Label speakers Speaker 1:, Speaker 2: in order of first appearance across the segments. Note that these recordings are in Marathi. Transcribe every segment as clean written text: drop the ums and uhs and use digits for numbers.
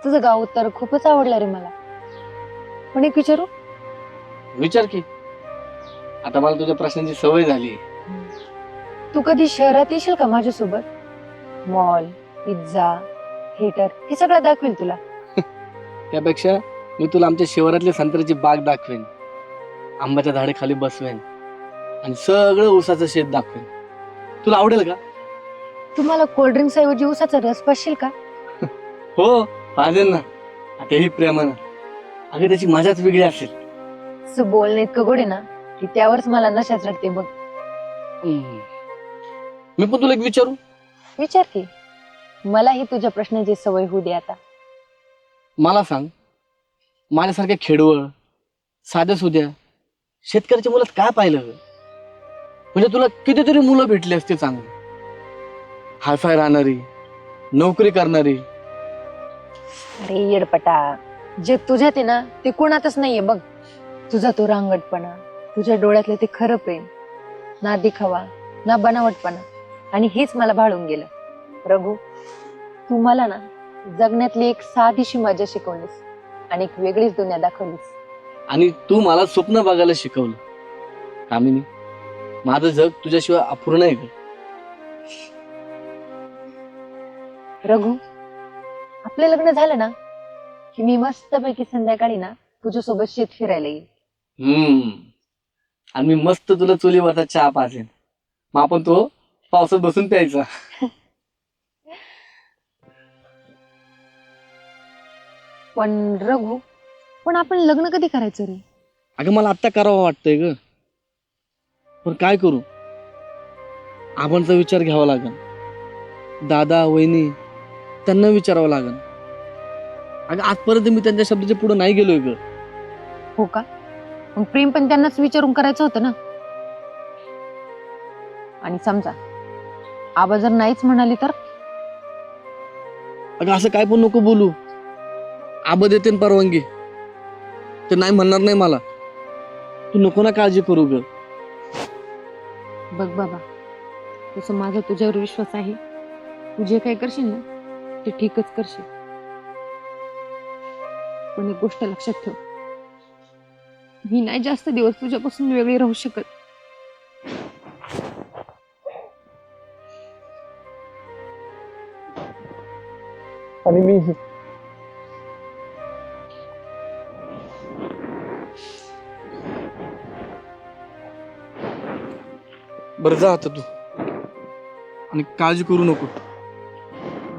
Speaker 1: तुझं गाव तर खूपच आवडलं रे मला. पण एक विचारू?
Speaker 2: विचार की. आता मला तुझ्या प्रश्नांची सवय झाली.
Speaker 1: तू कधी शहरात येशील का माझ्यासोबत? मॉल, पिझ्झा, थिएटर हे सगळं दाखवेल तुला.
Speaker 2: त्यापेक्षा मी तुला आमच्या शिवारातली संत्र्याची बाग दाखवेन, आंब्याच्या झाडाखाली बसवेन आणि सगळं ऊसाचं शेत दाखवेन. तुला आवडेल का?
Speaker 1: तुम्हाला कोल्ड्रिंक्स ऐवजी उसाचा रस पाशील का?
Speaker 2: हो, पाहिजेल ना. तेही प्रेमानं. अगं त्याची मजाच वेगळी असेल.
Speaker 1: तू बोलणे इतकं गोड आहे ना की त्यावरच मला नशा चढते बघ.
Speaker 2: मी पण तुला एक विचारू?
Speaker 1: विचार की. मलाही तुझ्या प्रश्नाची सवय होऊ दे आता.
Speaker 2: मला सांग, माझ्यासारख्या खेडवळ साध्या सुध्या शेतकऱ्याच्या मुलात काय पाहिलं ग? म्हणजे तुला कितीतरी मुलं भेटली असते चांगली, हायफाय राहणारी, नोकरी करणारी.
Speaker 1: अरे येडपटा, जे तुझ्यात आहे ना ते कोणातच नाहीये बघ. तुझा तो रांगटपणा, तुझ्या डोळ्यातलं ते खरं प्रेम, ना दिखावा ना बनावटपणा, आणि हेच मला भाळून गेलं. रघु, तू मला ना जगण्यातली एक साधीशी मजा शिकवलीस आणि एक वेगळीच दुनिया दाखवलीस.
Speaker 2: आणि तू मला स्वप्न बघायला शिकवलं. कामिनी, माझं जग तुझ्याशिवाय अपूर्ण आहे ग.
Speaker 1: रघु, आपलं लग्न झालं ना की मी मस्तपैकी संध्याकाळी ना तुझ्यासोबत शेत फिरायला येईल.
Speaker 2: आणि मी मस्त तुला चुलीवरचा चहा पाजेन, मग आपण तो पावसात बसून प्यायचा.
Speaker 1: पण रघु, पण आपण लग्न कधी करायचं रे?
Speaker 2: अगं मला आत्ता करावं वाटतंय ग, पण काय करू? आबांचा विचार घ्यावा लागेल, दादा वहिनी त्यांना विचारावं लागेल. अगं आजपर्यंत मी त्यांच्या शब्दाच्या पुढे नाही गेलोय ग.
Speaker 1: हो का? मग प्रेम पण त्यांनाच विचारून करायचं होतं ना. आणि समजा आबा जर नाहीच म्हणाली तर?
Speaker 2: अगं असं काय पण नको बोलू. आबा देते ना परवानगी, ते नाही म्हणणार नाही मला. तू नको ना काळजी करू ग.
Speaker 1: बघ बाबा, तसं माझा तुझ्यावर विश्वास आहे. तू जे काही करशील ना ते ठीकच करशील. पण एक गोष्ट लक्षात ठेव, मी नाही जास्त दिवस तुझ्यापासून वेगळी राहू शकत.
Speaker 2: आणि मी बरं जा आता तू, आणि काळजी करू नको.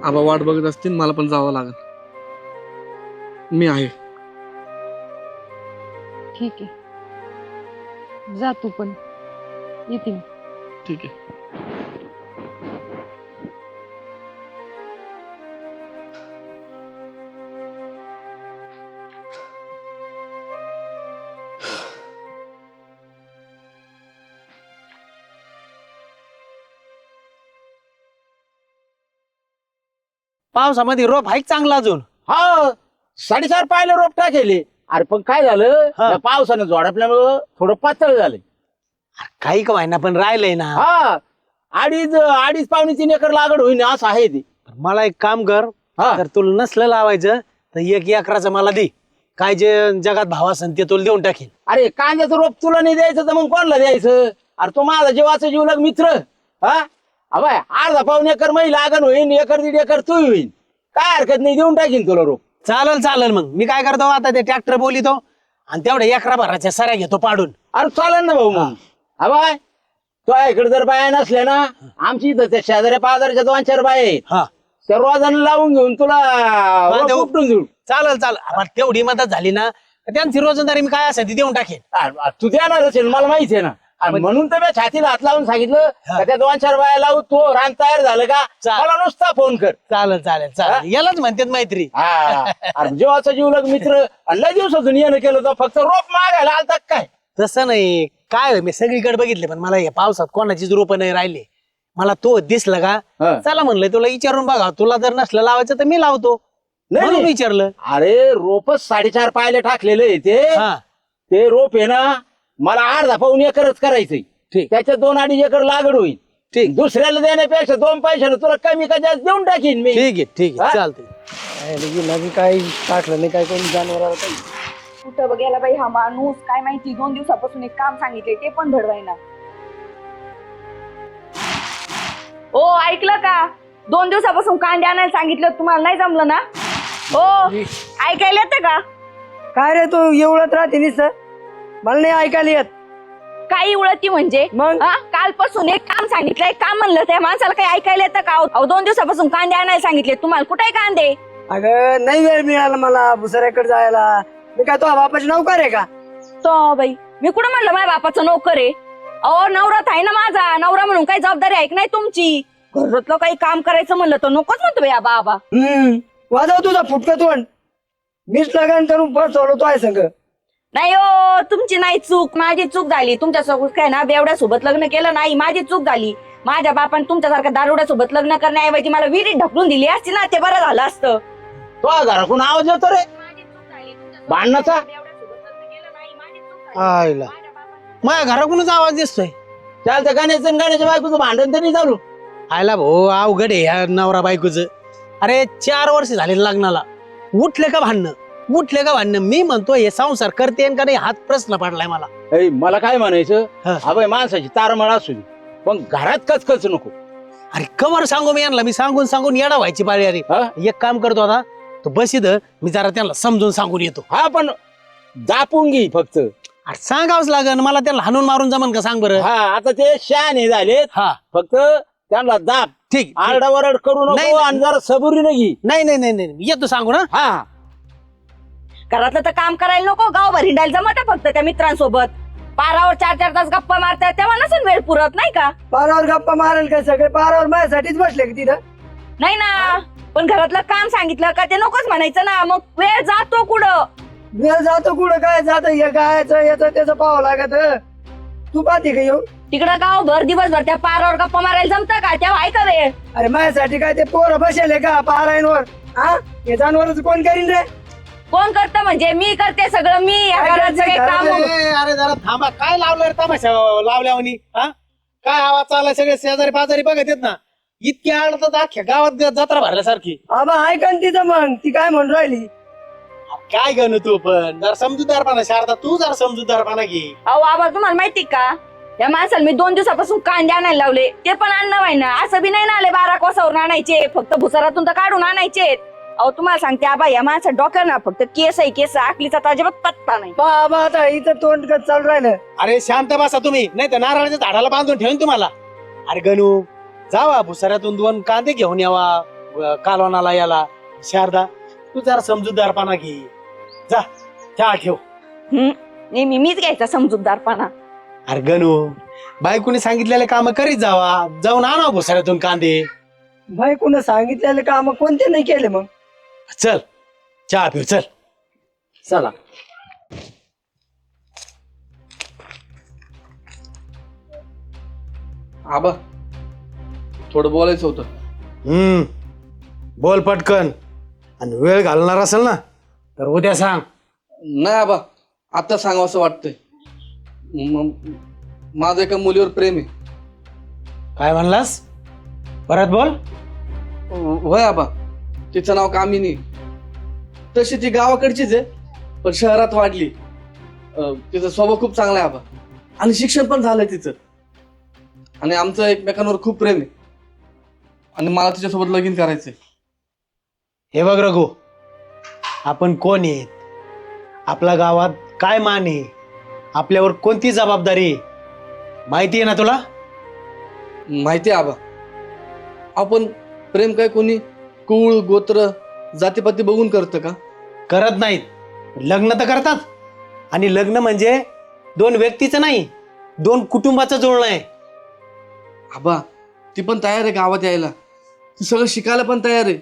Speaker 2: आबा वाट बघत असतील, मला पण जावं लागेल. मी आहे.
Speaker 1: ठीक आहे, जा तू पण. येते मी.
Speaker 2: ठीक आहे.
Speaker 3: पावसामध्ये रोप आहे चांगला अजून.
Speaker 4: हा 4.5 पायले रोप टाकेले. अरे पण काय झालं,
Speaker 3: हा.
Speaker 4: या पावसानं झोडपल्यामुळं थोडं पातळ झालंय.
Speaker 3: काही का व्हायना पण राहिलंय ना.
Speaker 4: हा अडीच पावणे 3 एकर लागड होईन असं आहे ते.
Speaker 3: मला एक काम कर,
Speaker 4: हा.
Speaker 3: तर तुला नसलं लावायचं तर 1 एकराचं मला दे. काय जे जगात भाव असेल ते तुला देऊन टाकेल.
Speaker 4: अरे कांद्याचं रोप तुला नाही द्यायचं तर मग कोणाला द्यायचं? अरे तो माझा जीवाचा जीवलग मित्र. हा अबाय, 1/2 एकर मै लागण होईन, 1-1.5 एकर तू होईन. काय हरकत नाही, देऊन टाकीन तुला रोप.
Speaker 3: चालेल मग मी काय करतो आता, ते ट्रॅक्टर बोलितो आणि तेवढ्या एकरा भराच्या सऱ्या घेतो पाडून.
Speaker 4: अरे चालेल ना भाऊ. मग अबाय, तो इकडे जर बाया नसल्या ना, आमची इथं त्या शेजाऱ्या पाजारच्या 2-4 बाया आहेत,
Speaker 3: हा
Speaker 4: त्या रोजानं लावून घेऊन तुला
Speaker 3: देऊ.
Speaker 4: उपटून देऊ.
Speaker 3: चालेल पण तेवढी मदत झाली ना तर त्यांची रोजंदारी मी काय असेल ती देऊन टाकेन.
Speaker 4: तू देणार असेल मला माहिती आहे ना. आणि म्हणून तर मी छातीला हात लावून सांगितलं का त्या 2-4 बाया लावू, तो रान तयार झालं का मला नुसता फोन कर.
Speaker 3: चालेल यालाच म्हणतात मैत्री.
Speaker 4: अरे जीवाचा जीवलग मित्र, आणि लय दिवसातून येणं केलं तर फक्त रोप मागायला आलता काय?
Speaker 3: तसं नाही, काय मी सगळीकडे बघितले पण मला या पावसात कोणाचीच रोपं नाही राहिली. मला तो दिसला का,
Speaker 4: हा.
Speaker 3: चला म्हणलं तुला विचारून बघा, तुला जर नसलं लावायचं तर मी लावतो.
Speaker 4: नाही,
Speaker 3: म्हणून
Speaker 4: नाही.
Speaker 3: विचारलं.
Speaker 4: अरे रोपच 4.5 पायले टाकलेले आहे
Speaker 3: हा
Speaker 4: ते रोप आहे ना, मला 1/2 एकरच करायचंय.
Speaker 3: ठीक.
Speaker 4: त्याच्यात 2-2.5 एकर लागड होईल.
Speaker 3: ठीक.
Speaker 4: दुसऱ्याला देण्यापेक्षा 2 पैशानं तुला कमी का जास्त देऊन टाकीन मी.
Speaker 3: ठीक आहे
Speaker 4: हा?
Speaker 3: चालतंय.
Speaker 5: नवी काय टाकलं नाही काय कोणी जनावराला काही.
Speaker 6: कुठं गेला बाई हा माणूस, काय माहिती. 2 दिवसापासून एक काम सांगितले ते पण धडवायना. ओ ऐकलं का? 2 दिवसापासून कांदे आणायला सांगितलं, तुम्हाला नाही जमलं ना? हो ऐकायला येतं का?
Speaker 5: काय रे तू एवढत राहते निस मला नाही ऐकायला येत.
Speaker 6: काही उळती म्हणजे
Speaker 5: मग?
Speaker 6: हा? कालपासून एक काम सांगितलं, एक काम म्हणलं, त्या माणसाला काही ऐकायला येतं का? अहो 2 दिवसापासून कांदे आणायला सांगितले, तुम्हाला कुठे कांदे?
Speaker 5: अगं नाही वेळ मिळाला मला भुसाऱ्याकडे जायला. मी काय तो बापाची नौकर आहे का?
Speaker 6: तो बाई मी कुठं म्हणलं माझ्या बापाचं नोकर आहे? अहो नवरात आहे ना माझा, नवरा म्हणून काही जबाबदारी आहे की नाही तुमची? घरातलं काही काम करायचं म्हणलं तर नकोच म्हणतो बाई हा बाबा.
Speaker 5: वाजव तुझा फुटका तोंड. मीच लगन करून फसवलो तो आहे संग.
Speaker 6: नाही हो, तुमची नाही चूक, माझी चूक झाली. तुमच्या सोबत काय ना बेवड्या सोबत लग्न केलं नाही, माझी चूक झाली. माझ्या बापाने तुमच्यासारख्या दारुड्या सोबत लग्न करण्याऐवजी मला विहिरीत ढकलून दिली असती ना, ते बरं झालं असतं.
Speaker 4: तो घराकडून आवाज येतो रे भांडणाचा.
Speaker 3: आईला माझ्या घराकडूनच आवाज दिसतोय.
Speaker 4: चालतं गाण्याच्या बायकोचं भांडण तरी चालू.
Speaker 3: आयला भाऊ अवघड आहे या नवरा बायकोचं. अरे 4 वर्ष झाले लग्नाला, उठले का भांडणं? मी म्हणतो हे संसार करते का नाही हाच प्रश्न पडलाय मला.
Speaker 4: मला काय म्हणायचं,
Speaker 3: हा.
Speaker 4: अबे माणसाची तारमळ असू दे पण घरात कचकच नको.
Speaker 3: अरे कवर सांगू मी यांना, मी सांगून येडा व्हायची पाळी. अरे
Speaker 4: हा?
Speaker 3: एक काम करतो आता, तो बस इथं, मी जरा त्यांना समजून सांगून येतो.
Speaker 4: हा पण दापून घे फक्त.
Speaker 3: अरे सांगावंच लागन मला, त्यांना हाणून मारून जमन का सांग बरं?
Speaker 4: हा आता ते शहाणे झालेत,
Speaker 3: हा
Speaker 4: फक्त त्यांना दाब.
Speaker 3: ठीक.
Speaker 4: आरडावरड करू
Speaker 3: नाही,
Speaker 4: नको आणि जरा सबुरीने घे.
Speaker 3: नाही येतो सांगू ना.
Speaker 4: हा
Speaker 6: घरातलं तर काम करायला नको, गावभर हिंडायला जमत फक्त त्या मित्रांसोबत. पारावर 4-4 तास गप्पा मारतात, तेव्हा नसेल वेळ पुरत नाही का?
Speaker 5: पारावर गप्पा मारेल का सगळे? पारावर माझ्यासाठीच बसले का तिथं?
Speaker 6: नाही ना, पण घरातलं काम सांगितलं का ते नकोच म्हणायचं ना, मग वेळ जातो कुठं?
Speaker 5: वेळ जातो कुठं? काय जात हे गायचं याचं त्याचं पाहावं लागत. तू पाहते का येऊ?
Speaker 6: तिकडं गावभर दिवसभर त्या पारावर गप्पा मारायला जमतं का? तेव्हा आहे का वेळ?
Speaker 5: अरे माझ्यासाठी काय ते पोरं बसेल का पारायणवर? हा हे जनावरच कोण करीन रे?
Speaker 6: कोण करतं म्हणजे? मी करते सगळं, मी या
Speaker 5: काय
Speaker 6: घरात
Speaker 5: करते?
Speaker 6: सगळे काम.
Speaker 3: अरे जरा थांबा, काय लावलं रे तमाशा लावल्यावानी? हा काय आवाज चालला? सगळे शेजारी पाजारी बघत येत ना, इतकी आडतात अख्ख्या गावात जत्रा भरल्यासारखी.
Speaker 5: आबा ऐका ना तिचं मग, ती काय म्हणून राहिली?
Speaker 3: काय गणू तू पण जरा समजूतदारपणा, शारदा तू जरा समजूतदारपणा घे.
Speaker 6: अहो आबा तुम्हाला माहिती का, या माणसाला मी 2 दिवसापासून कांदे आणायला लावले, ते पण आणणं व्हायना. असं बी नाही ना आले 12 कोसावरून आणायचे, फक्त भुसारातून तर काढून आणायचे. अहो तुम्हाला सांगते आबा, या माणसा डोक्यावर ना फक्त केस आहे, केस. आकलीचा अजिबात पत्ता नाही.
Speaker 5: बाबा आता इथं तोंड कसं चालू राहिलं?
Speaker 3: अरे शांत बसा तुम्ही, नाही तर नारळाच्या झाडाला बांधून ठेवून तुम्हाला. अरे गणू जावा भुसाऱ्यातून 2 कांदे घेऊन यावा कालवणाला याला. शारदा तू जरा समजूतदारपणा घे, जा चहा ठेव.
Speaker 6: नेहमी मीच घ्यायचा समजूतदारपणा.
Speaker 3: अरे गणू बायकोने सांगितलेले काम करीत जावा, जाऊन आणा भुसाऱ्यातून कांदे.
Speaker 5: बायकोनं सांगितलेले काम कोणते नाही केले मग?
Speaker 3: चल चहा पिऊ चल.
Speaker 5: चला.
Speaker 2: आबा थोडं बोलायचं होतं.
Speaker 3: बोल पटकन, आणि वेळ घालणार असेल ना तर उद्या सांग.
Speaker 2: नाही आबा, आता सांगावं असं वाटतंय. माझं एका मुलीवर प्रेम आहे.
Speaker 3: काय म्हणलास? परत बोल.
Speaker 2: होय आबा, तिचं नाव कामिनी. तशी ती गावाकडचीच आहे, पण शहरात वाढली. तिचा स्वभाव खूप चांगला आहे आबा, आणि शिक्षण पण झालंय तिचं. आणि आमचं एकमेकांवर खूप प्रेम आहे, आणि मला तिच्यासोबत लगीन करायचंय.
Speaker 3: हे बघ रघु, आपण कोण आहेत, आपल्या गावात काय मान आहे, आपल्यावर कोणती जबाबदारी आहे, माहिती आहे ना तुला?
Speaker 2: माहिती आहे आबा. आपण प्रेम काय कोणी कुळ गोत्र जातीपाती बघून करतं का?
Speaker 3: करत नाहीत. लग्न तर करतात, आणि लग्न म्हणजे 2 व्यक्तीचं नाही, 2 कुटुंबाचं जुळणं आहे.
Speaker 2: आबा ती पण तयार आहे गावात यायला, ती सगळं शिकायला पण तयार आहे.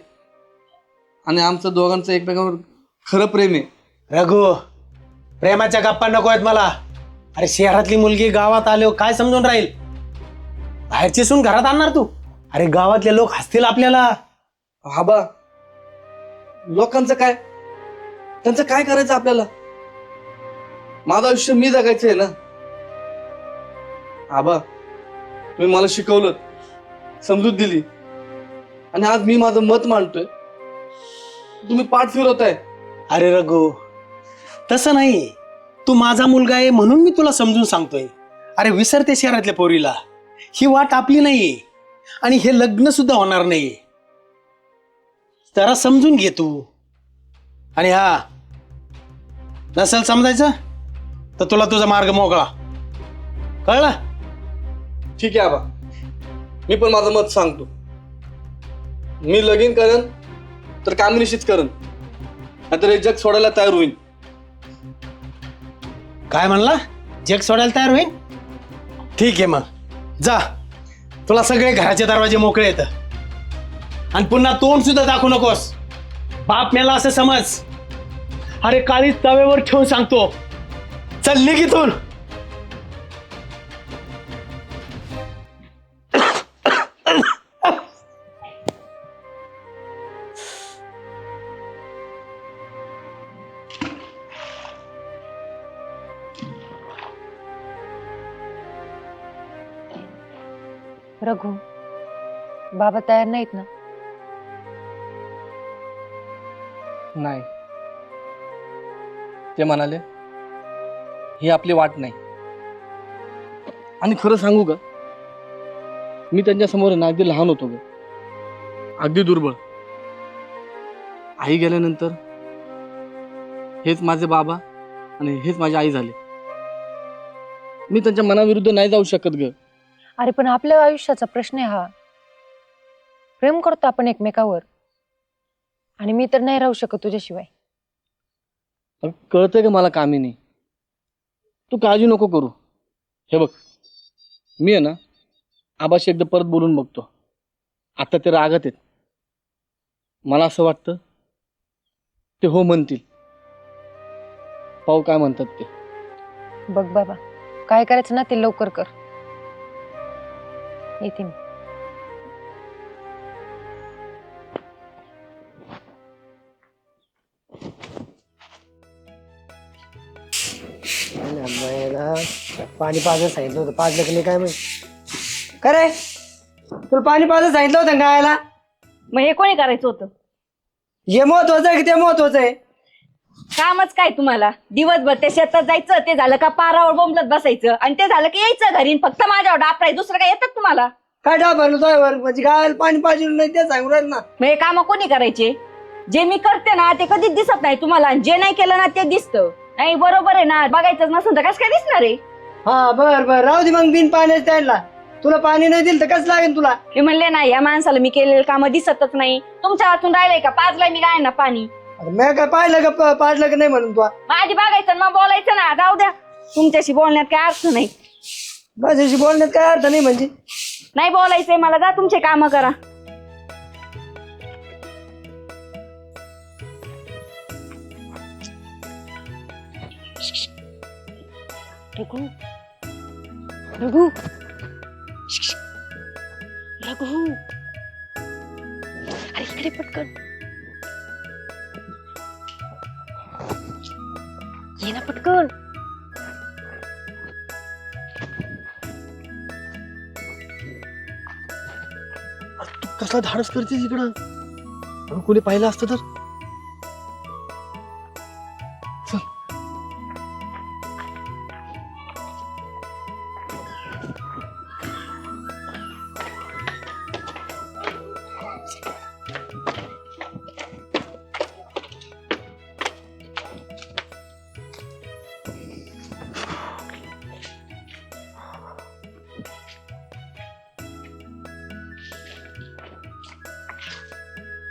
Speaker 2: आणि आमचं दोघांचं एकमेकांवर खरं प्रेम आहे.
Speaker 3: रघु प्रेमाच्या गप्पा नको आहेत मला. अरे शहरातली मुलगी गावात आलो काय समजून राहील? बाहेरची सून घरात आणणार तू? अरे गावातले लोक हसतील आपल्याला.
Speaker 2: आबा लोकांचं काय, त्यांचं काय करायचं आपल्याला? माझं आयुष्य मी जगायचंय ना. आबा तुम्ही मला शिकवलं, समजूत दिली, आणि आज मी माझं मत मांडतोय. तुम्ही पाठ फिरवताय.
Speaker 3: अरे रघु, तसं नाही. तू माझा मुलगा आहे म्हणून मी तुला समजून सांगतोय. अरे विसरते शहरातल्या पोरीला. ही वाट आपली नाहीये आणि हे लग्न सुद्धा होणार नाहीये. जरा समजून घे तू. आणि हा, नसेल समजायचं तर तुला तुझा मार्ग मोकळा. कळला?
Speaker 2: ठीक आहे आबा, मी पण माझं मत सांगतो. मी लगीन करेन तर कामिनीशीच करेन, नाहीतर हे जग सोडायला तयार होईन.
Speaker 3: काय म्हणला? जग सोडायला तयार होईल? ठीक आहे, मग जा. तुला सगळे घराचे दरवाजे मोकळे येत. आणि पुन्हा तोंड सुद्धा दाखवू नकोस. बाप मेला असं समज. अरे काळी तव्यावर ठेवून सांगतो, चल निघ इथून.
Speaker 1: रघु, बाबा तयार नाहीत ना?
Speaker 2: नाही, ते म्हणाले ही आपली वाट नाही. आणि खरं सांगू का, मी त्यांच्या समोर ना अगदी लहान होतो ग, अगदी दुर्बळ. आई गेल्यानंतर हेच माझे बाबा आणि हेच माझी आई झाले. मी त्यांच्या मनाविरुद्ध नाही जाऊ शकत ग.
Speaker 1: अरे पण आपल्या आयुष्याचा प्रश्न आहे हा. प्रेम करतो आपण एकमेकावर, आणि मी तर नाही राहू शकत तुझ्याशिवाय.
Speaker 2: अगं, कळतंय का मला कामिनी, तू काळजी नको करू. हे बघ, मी आहे ना आबाशी एकदा परत बोलून बघतो. आता ते रागात आहेत. मला असं वाटतं ते हो म्हणतील. पाहू काय म्हणतात ते.
Speaker 1: बघ बाबा, काय करायचं ना ते लवकर कर. येते मी.
Speaker 5: पाणी पाजायला सांगितलं होतं, पाजलं की नाही काय माहिती. काय रे, तुला पाणी पाजायला सांगितलं होतं गायला?
Speaker 6: मग हे कोणी करायचं होतं?
Speaker 5: हे महत्वाचं आहे की ते महत्वाचं आहे?
Speaker 6: कामच काय तुम्हाला? दिवसभर ते शेतात जायचं, ते झालं का पारावर बोंबलत बसायचं, आणि ते झालं की यायचं घरी. फक्त माझ्यावर डापराय, दुसरं काय येतात तुम्हाला?
Speaker 5: काय डाबरलं तोयवर? म्हणजे गायला पाणी पाजलं नाही ते सांगू राहिलं ना.
Speaker 6: मग हे काम कोणी करायचे? जे मी करते ना ते कधीच दिसत नाही तुम्हाला, आणि जे नाही केलं ना ते दिसतं. नाही बरोबर आहे ना, बघायचंच नसेल तर कसं काय दिसणार आहे?
Speaker 5: हा बर बर, राहू दे मग. बिन पाण्याच त्यांना तुला पाणी नाही दिलं तर कसं लागेल तुला?
Speaker 6: मी म्हणले ना, या माणसाला मी केलेलं काम दिसतच नाही. तुमच्या हातून राहिलंय का? पाजलंय मी काय ना पाणी?
Speaker 5: अरे मी काय पाहिलं का पाजलं का नाही म्हणून तू?
Speaker 6: माझी बघायचं मग बोलायचं ना. जाऊ द्या, तुमच्याशी बोलण्यात काय अर्थ नाही.
Speaker 5: माझ्याशी बोलण्यात काय अर्थ नाही म्हणजे?
Speaker 6: नाही बोलायचंय मला, जा तुमचे काम करा.
Speaker 1: रघु, रघु, रघु, अरे इकडे पटकन ये ना, पटकन.
Speaker 2: तू कसला धाडस करतेस इकडं? अगं, कोणी पाहिलं असतं तर? चल.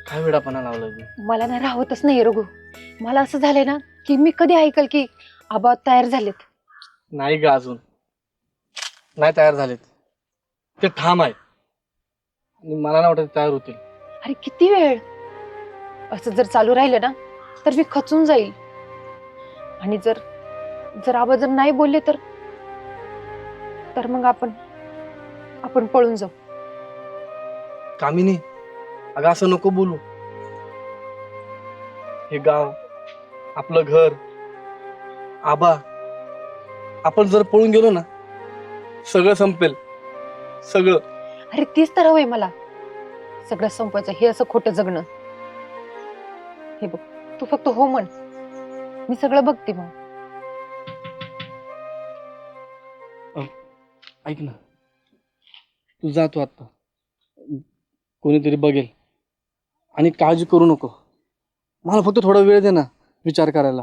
Speaker 2: काय वेडापणा लावला तू?
Speaker 1: मला ना राहतच नाही रघु. मला असं झालंय ना की मी कधी ऐकल की आबा तयार झालेत.
Speaker 2: नाही ग, अजून नाही तयार झालेत. ते ठाम आहे आणि मला नाही वाटत तयार होतील.
Speaker 1: अरे किती वेळ असं जर चालू राहिलं ना तर मी खचून जाईल. आणि जर जर आबा जर नाही बोलले तर मग आपण पळून जाऊ.
Speaker 2: कामिनी, अगं असं नको बोलू. हे गाव, आपलं घर, आबा, आपण जर पळून गेलो ना सगळं संपेल. सगळं.
Speaker 1: अरे तीच तर हवंय मला, सगळं संपवायचं. हे असं खोटं जगणं. हे बघ, तू फक्त हो म्हण, मी सगळं बघते मग.
Speaker 2: ऐक ना, तू जातो आता, कोणीतरी बघेल. आणि काळजी करू नको, मला फक्त थोडा वेळ दे ना विचार करायला.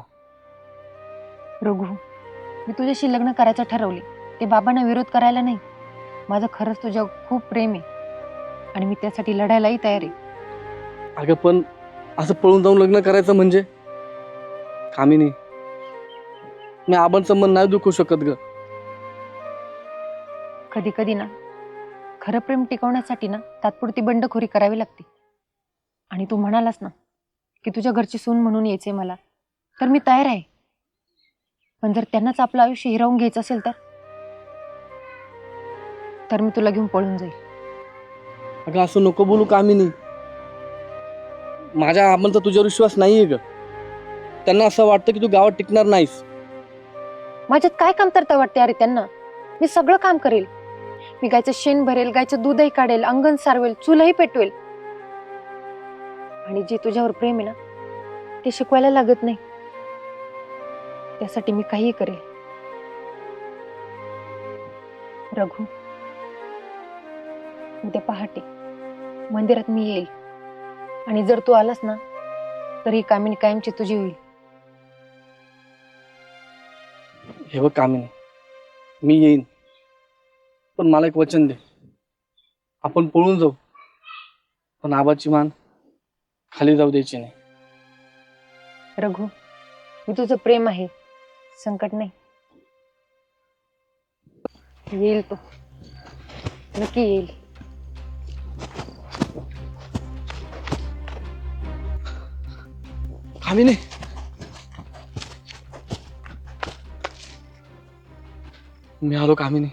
Speaker 1: रघु, मी तुझ्याशी लग्न करायचं ठरवले, ते बाबांना विरोध करायला नाही. माझं खरंच तुझ्या खूप प्रेम आहे आणि मी त्यासाठी लढायलाही तयार आहे.
Speaker 2: अगं पण असं पळून जाऊन लग्न करायचं म्हणजे? कामिनी, मी आबांचं मन नाही दुखवू शकत ग.
Speaker 1: कधी कधी ना खरं प्रेम टिकवण्यासाठी ना तात्पुरती बंडखोरी करावी लागते. आणि तू म्हणालास ना की तुझ्या घरची सून म्हणून यायचे मला, तर मी तयार आहे. पण जर त्यांनाच आपलं आयुष्य हिरावून घ्यायचं असेल तर मी तुला घेऊन पळून जाईल.
Speaker 2: अगं असं नको बोलू कामिनी, माझ्या आबांचा तुझ्यावर विश्वास नाहीये ग. त्यांना असं वाटतं की तू गावात टिकणार नाहीस.
Speaker 1: माझ्यात काय कमतरता वाटते अरे त्यांना? मी सगळं काम करेल. मी गायचं शेण भरेल, गायचं दूधही काढेल, अंगण सारवेल, चुलही पेटवेल. आणि जे तुझ्यावर प्रेम आहे ना ते शिकवायला लागत नाही. त्यासाठी मी काहीही करेल. रघु, उद्या पहाटे मंदिरात मी येईल आणि जर तू आलास ना तर ही कामिनी कायमची तुझी होईल.
Speaker 2: हे बघ कामिनी, मी येईन, पण मला एक वचन दे. आपण पळून जाऊ, पण आबाची मान खाली जाऊ द्यायची नाही.
Speaker 1: रघु, मी तुझं प्रेम आहे, संकट नाही. येईल तो, नक्की येईल.
Speaker 2: कामिनी, मी आलो कामिनी.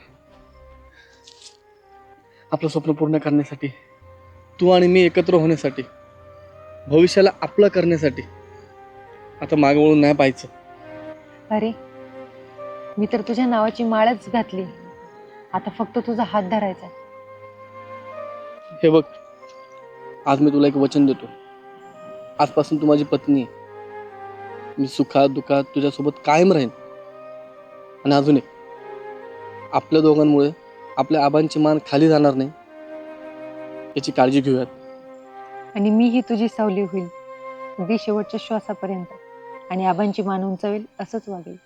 Speaker 2: आपलं स्वप्न पूर्ण करण्यासाठी, तू आणि मी एकत्र होण्यासाठी, भविष्याला आपलं करण्यासाठी. आता मागे वळून नाही पाहायचं.
Speaker 1: अरे, मी तर तुझ्या नावाची माळच घातली. आता फक्त तुझा हात धरायचा.
Speaker 2: हे बघ, आज मी तुला एक वचन देतो. आजपासून तू माझी पत्नी आहे. मी सुखात दुःखात तुझ्यासोबत कायम राहीन. आणि अजून एक, आपल्या दोघांमुळे आपल्या आबांची मान खाली जाणार नाही याची काळजी घेऊयात.
Speaker 1: आणि मीही तुझी सावली होईल अगदी शेवटच्या श्वासापर्यंत. आणि आबांची मान उंचावेल असंच वागेल.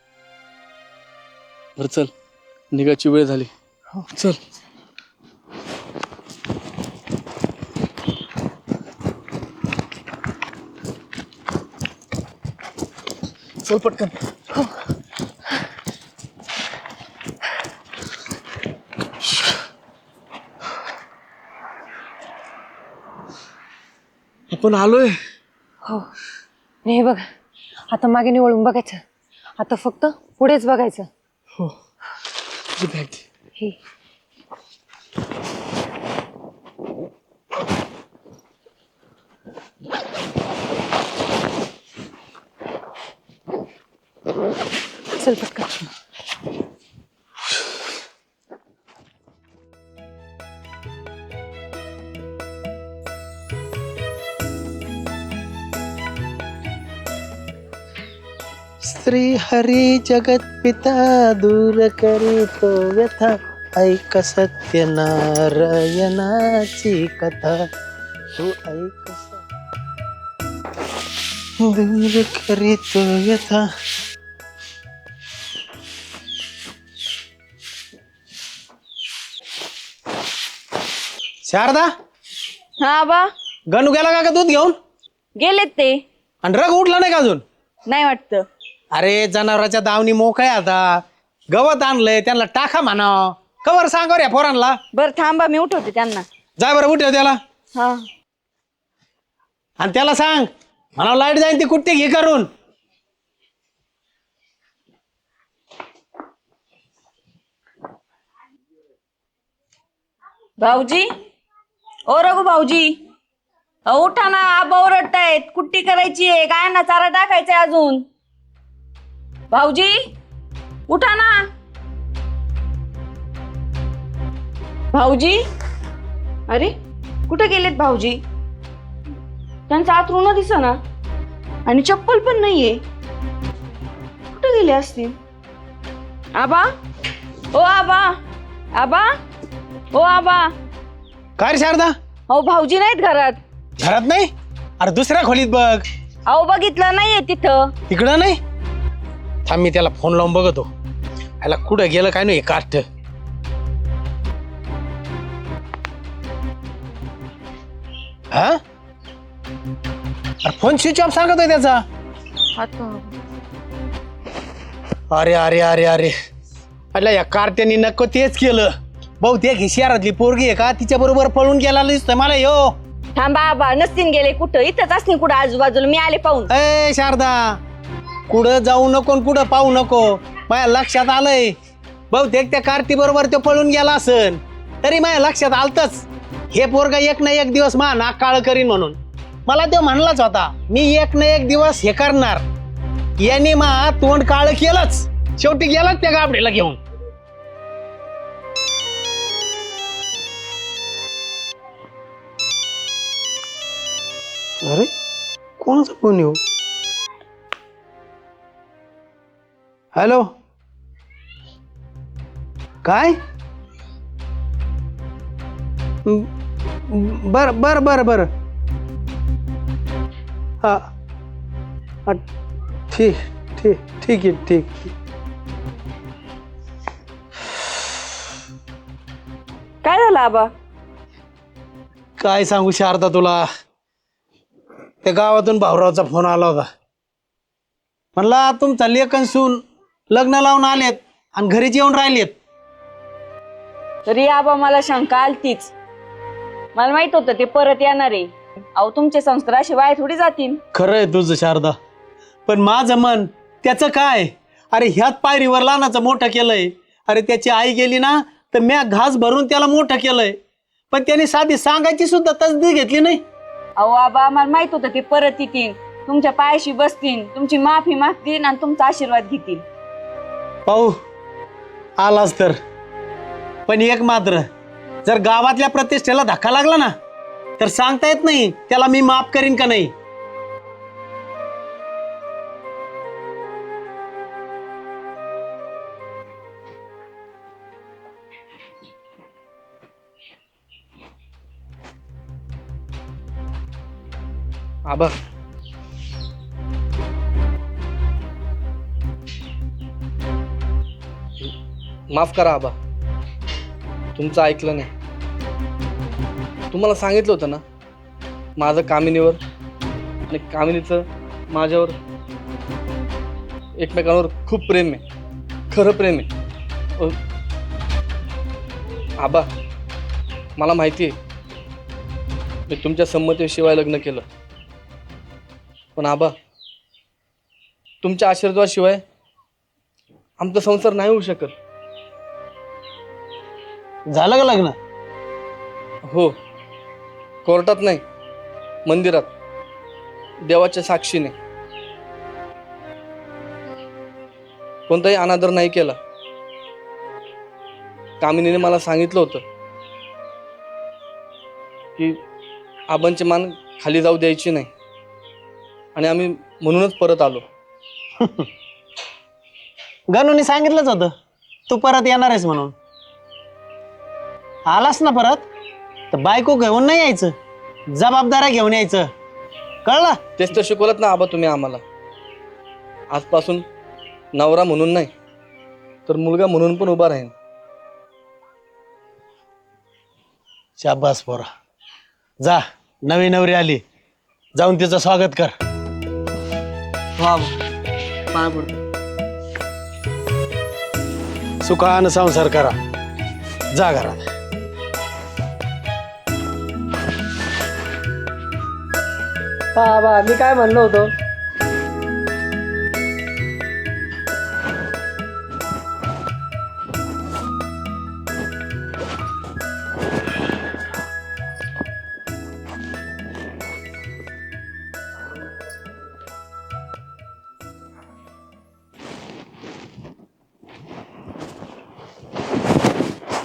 Speaker 2: बरं चल, निघायची वेळ झाली.
Speaker 1: हो.
Speaker 2: चल. चल पटकन. आपण आलोय.
Speaker 1: हो. आणि हे बघ, आता मागे नाही वळून बघायचं. आता फक्त पुढेच बघायचं.
Speaker 2: हो. तुझी बॅग दे.
Speaker 1: हे चल पटकन.
Speaker 3: श्री हरी जगत पिता दूर करीतो व्यथा, ऐक सत्यनारायणाची कथा. तू ऐक दूर करीतो व्यथा. शारदा,
Speaker 6: हा बा,
Speaker 3: गणू गेला का दूध घेऊन?
Speaker 6: गेलेत ते.
Speaker 3: आणि रग उठला नाही का अजून?
Speaker 6: नाही वाटतं.
Speaker 3: अरे, जनावरांच्या दावणी मोकळ्या आता. गवत आणलंय, त्यांना टाका म्हणा. कवर सांगा रे पोरांना.
Speaker 6: बरं थांबा, मी उठवते त्यांना.
Speaker 3: जाय बरं, उठव त्याला.
Speaker 6: हा.
Speaker 3: आणि त्याला सांग म्हणा लाईट जाईन ती कुट्टी घे करून.
Speaker 6: भाऊजी, ओ रघु भाऊजी, उठा ना. आबा ओरडतायत. कुट्टी करायची आहे, गायांना चारा टाकायचाय अजून. भाऊजी, उठा ना. भाऊजी, अरे कुठे गेलेत भाऊजी? त्यांचा आत ऋण दिसना. आणि चप्पल पण नाहीये. कुठे गेले असतील? आबा, ओ आबा, आबा, ओ आबा.
Speaker 3: काय रे शारदा,
Speaker 6: अहो भाऊजी नाहीत घरात.
Speaker 3: घरात नाही? अरे दुसऱ्या खोलीत बघ.
Speaker 6: अहो बघितलं नाहीये तिथं.
Speaker 3: तिकडं नाही? थांब मी त्याला फोन लावून बघतो. याला कुठं गेलं काय नाही काठ. हा, अरे फोन स्विच ऑफ सांगतोय त्याचा. अरे अरे अरे अरे, अरे या कार्ट्यानी नको तेच केलं. बहुतेक ही शहरातली पोरगी आहे का, तिच्या बरोबर पळून गेला दिसतोय मला. यो
Speaker 6: थांबा आबा, नसतील गेले कुठं, इथंच असतील कुठं आजूबाजूला. मी आले पाहून.
Speaker 3: ए शारदा, कुठं जाऊ नको आणि कुठं पाहू नको. माझ्या लक्षात आलंय बहुतेक त्या कार्टी बरोबर तो पळून गेला असन. तरी माझ्या लक्षात आलतच हे पोरगा एक ना एक दिवस मा नाक काळ करीन म्हणून. मला तो म्हणलाच होता मी एक ना एक दिवस हे करणार. याने मा तोंड काळ केलंच. शेवटी गेलाच त्या गाबडीला घेऊन. अरे कोणाचा फोन येऊ? हॅलो, काय? बर बर बर बर, हा हा, ठीक ठीक ठीक आहे ठीक.
Speaker 6: काय झालं आबा?
Speaker 3: काय सांगू शारदा तुला, त्या गावातून भाऊरावचा फोन आला होता. म्हणला तुमचा लेकन सून लग्न लावून आलेत आणि घरीच येऊन राहिलेत.
Speaker 6: तरी आबा मला शंका आलतीच. मला माहित होतं ते परत येणार आहे. अहो तुमचे संस्कार असे वाया थोडी जातील.
Speaker 3: खरं आहे तुझं शारदा, पण माझं मन त्याचं काय. अरे ह्यात पायरीवर लहानाचं मोठं केलंय. अरे त्याची आई गेली ना तर म्या घास भरून त्याला मोठं केलंय, पण त्याने साधी सांगायची सुद्धा तसदी घेतली नाही.
Speaker 6: अहो आबा मला माहित होतं ते परत येतील, तुमच्या पायाशी बसतील, तुमची माफी मागतील आणि तुमचा आशीर्वाद घेतील.
Speaker 3: पाहू आलाच तर. पण एक मात्र, जर गावातल्या प्रतिष्ठेला धक्का लागला ना तर सांगता येत नाही त्याला मी माफ करीन का नाही.
Speaker 2: आबा, माफ करा आबा, तुमचं ऐकलं नाही. तुम्हाला सांगितलं होतं ना माझं कामिनीवर आणि कामिनीचं माझ्यावर एकमेकांवर खूप प्रेम आहे, खरं प्रेम आहे. आबा मला माहिती आहे मी तुमच्या संमतीशिवाय लग्न केलं, पण आबा तुमच्या आशीर्वादाशिवाय आमचा संसार नाही होऊ शकत.
Speaker 3: झालं का लग्न?
Speaker 2: हो, कोर्टात नाही, मंदिरात, देवाच्या साक्षीने. कोणताही अनादर नाही केला. कामिनीने मला सांगितलं होतं की आबांची मान खाली जाऊ द्यायची नाही, आणि आम्ही म्हणूनच परत आलो.
Speaker 3: गणूने सांगितलंच होतं तू परत येणार आहेस म्हणून. आलास ना परत तर बायको घेऊन नाही यायचं, जबाबदाऱ्या घेऊन यायचं, कळलं?
Speaker 2: तेच तर शिकवलत ना आबा तुम्ही आम्हाला. आजपासून नवरा म्हणून नाही तर मुलगा म्हणून पण उभा राहीन.
Speaker 3: शाबास पोरा, जा. नवी नवरी आली, जाऊन तिचं स्वागत कर.
Speaker 2: वा, पाया पडतो.
Speaker 3: सुखानं संसार करा. जा घरात.
Speaker 5: बा मी काय म्हणलो होतो,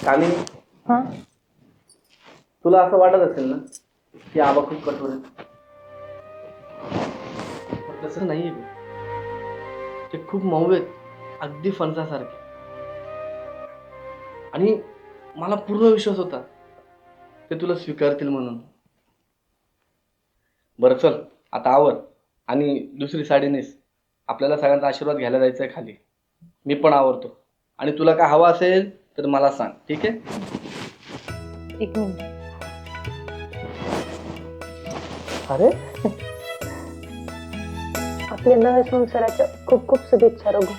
Speaker 2: कामिनी, तुला असं वाटत असेल ना की आबा खूप कठोर आहे. तसं नाहीये ग. ते खूप मऊ आहेत, अगदी फणसासारखे. आणि मला पूर्ण विश्वास होता ते तुला स्वीकारतील म्हणून. बरं चल आता आवर आणि दुसरी साडी नेस. आपल्याला सगळ्यांचा आशीर्वाद घ्यायला जायचंय खाली. मी पण आवरतो. आणि तुला काय हवं असेल तर मला सांग, ठीक आहे?
Speaker 1: एक मिनिट.
Speaker 5: अरे
Speaker 1: आपल्या नव्या संसाराच्या खूप खूप शुभेच्छा रघु.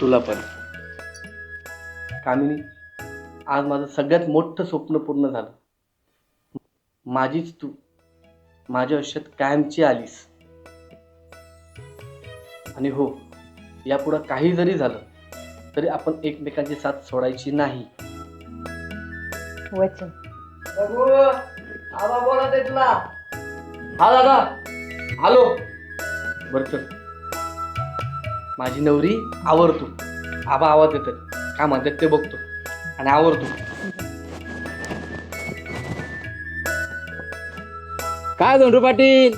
Speaker 2: तुला पण. कामिनी, आज माझं सगळ्यात मोठं स्वप्न पूर्ण झालं. माझीच तू माझ्या आयुष्यात कायमची आलीस. आणि हो, यापुढं काही जरी झालं तरी आपण एकमेकांची साथ सोडायची नाही.
Speaker 1: वचन.
Speaker 2: आबा बोलत आहे तुला. हा दादा आलो. बर चल, माझी नवरी आवरतो. आबा आवाज येतात, काय म्हणतात ते बघतो आणि आवरतो.
Speaker 4: काय धोंडू पाटील,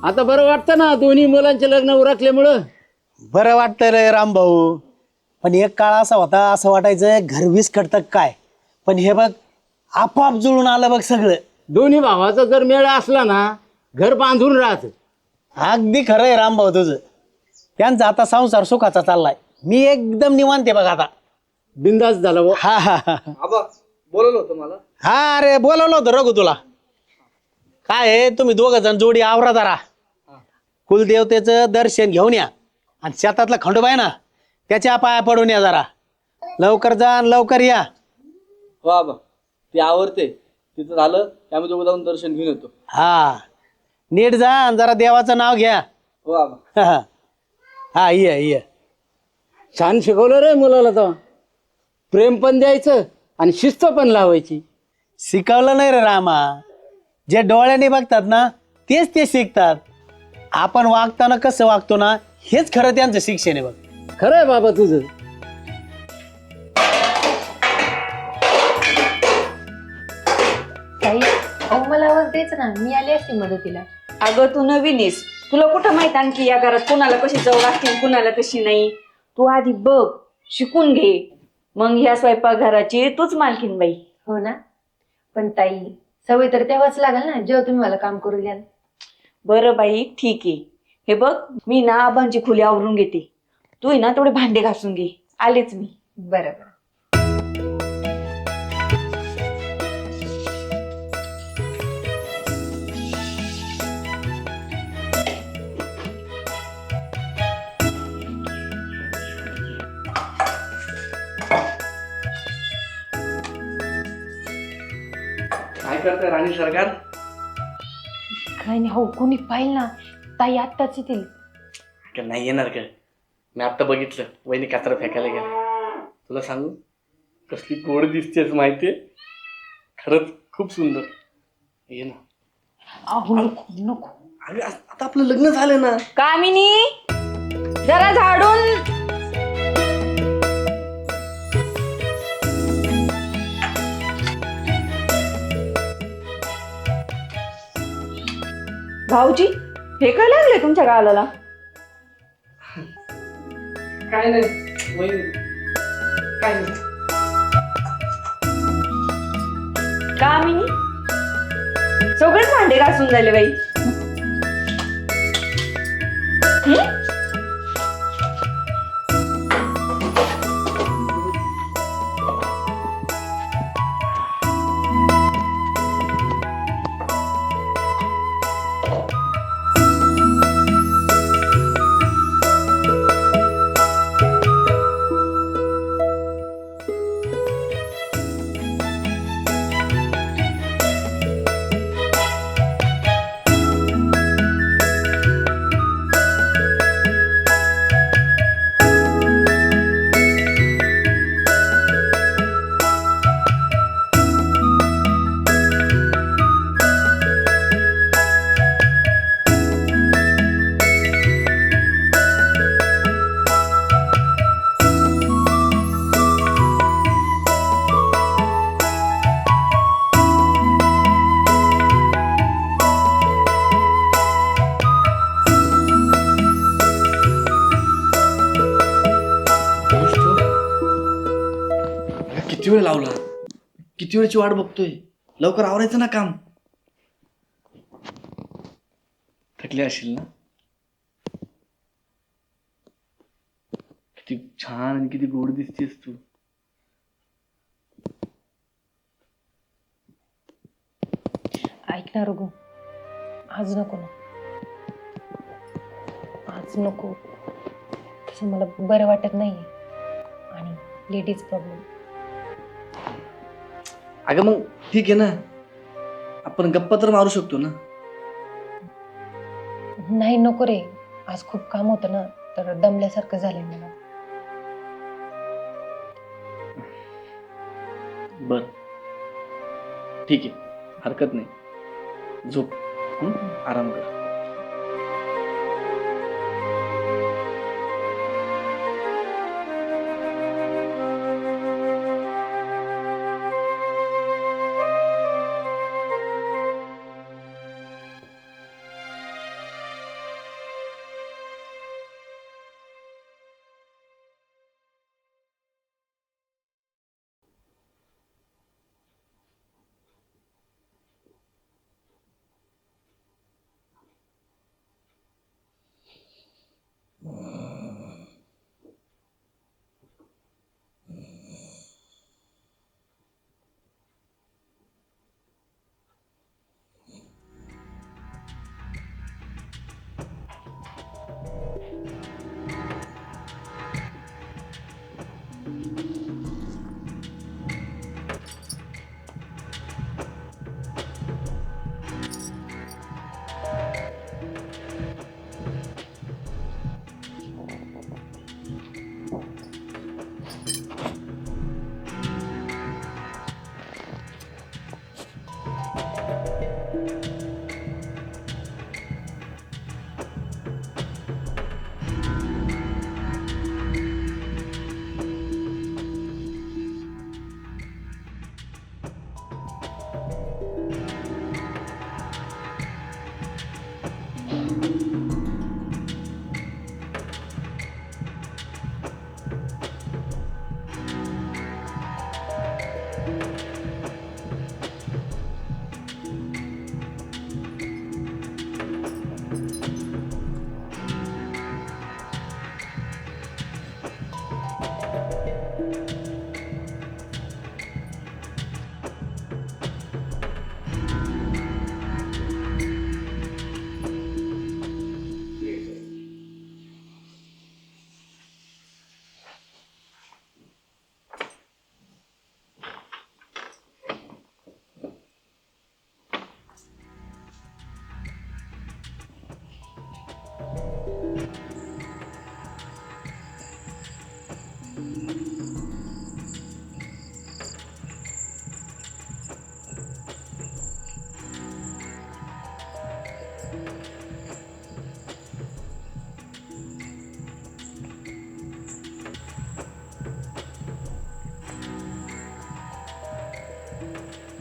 Speaker 4: आता बरं वाटतं ना दोन्ही मुलांचे लग्न उरकल्यामुळं?
Speaker 3: बरं वाटतं रे रामभाऊ, पण एक काळ असा होता, असं वाटायचं घर विस्कटतं काय. पण हे बघ, आपोआप जुळून आलं बघ सगळं.
Speaker 4: दोन्ही भावाचा जर मेळ असला ना, घर बांधून राहत.
Speaker 3: अगदी खरं आहे रामभाऊ तुझं. त्यांचा आता संसार सुखाचा चाललाय. मी एकदम निवांत आहे बघ आता.
Speaker 4: बिंदास झाला बुवा.
Speaker 3: हा हा हा
Speaker 2: आबा बोलवलं होतं मला.
Speaker 3: हा अरे बोलवलं होतं रघु तुला. काय आहे, तुम्ही दोघ जण जोडी आवरा जरा. कुलदेवतेचं दर्शन घेऊन या आणि शेतातला खंडोबा आहे ना, त्याच्या पाया पडून या जरा. लवकर जा आणि लवकर या.
Speaker 2: हो आबा, ती आवरते. तिथं झालं की आम्ही दोघं जाऊन दर्शन घेऊन येतो.
Speaker 3: हा नीट जा आणि जरा देवाचं नाव घ्या.
Speaker 2: हो आबा.
Speaker 3: हा हा ये.
Speaker 4: छान शिकवलं रे मुलाला तर. प्रेम पण द्यायचं आणि शिस्त पण लावायची.
Speaker 3: शिकवलं नाही रे रामा. जे डोळ्याने बघतात ना, तेच ते शिकतात. आपण वागताना कसं वागतो ना, हेच खरं त्यांचं शिक्षण आहे बघ.
Speaker 4: खरं आहे बाबा तुझं.
Speaker 1: ताई, अहो मला आवाज द्यायचा ना, मी आले असते मदतीला.
Speaker 6: अगं तू नवीनच, तुला कुठं माहित आणखी या घरात कुणाला कशी चव लागते कुणाला कशी नाही. तू आधी बघ, शिकून घे, मग ह्या स्वयंपाकघराची तूच मालकीन बाई.
Speaker 1: हो ना. पण ताई, सवय तर तेव्हाच लागेल ना जेव्हा तुम्ही मला काम करू द्याल.
Speaker 6: बरं बाई, ठीक आहे. हे बघ, मी ना आबांची खोली आवरून घेते. तू आहे ना तेवढे भांडे घासून घे. आलेच मी.
Speaker 1: बरं बरं.
Speaker 2: काय करताय राणी सरकार?
Speaker 1: काय नाही हो, कोणी पाहिलं ना, ताई आत्ताच येतील.
Speaker 2: का नाही येणार का? मी आता बघितलं वहिनी कचरा फेकायला गेला. तुला सांगू, कसली गोड दिसतेस माहितीये. खरंच खूप सुंदर. ये ना.
Speaker 1: अहो नको नको.
Speaker 2: अगं आता आपलं लग्न झालं ना.
Speaker 6: कामिनी, जरा झाडून. भाऊजी, हे काय लागले तुमच्या गालाला?
Speaker 2: काय नाही वहिनी, काय नाही.
Speaker 6: कामिनी, सगळेच भांडे घासून झाले बाई. हं?
Speaker 2: किती वेळ लावला, किती वेळची वाट बघतोय, लवकर आवरायचं ना काम. थकली असेल ना. किती छान आणि किती गोड दिसतेस तू.
Speaker 1: ऐक ना रघु, आज नको ना, आज नको. तसं मला बरं वाटत नाहीये आणि लेडीज प्रॉब्लेम.
Speaker 2: अगं मग ठीक आहे ना, आपण गप्पा तर मारू शकतो ना.
Speaker 1: नाही नको रे, आज खूप काम होतं ना, तर दमल्यासारखं झालंय मला.
Speaker 2: बर ठीक आहे, हरकत नाही. झोप, आराम कर.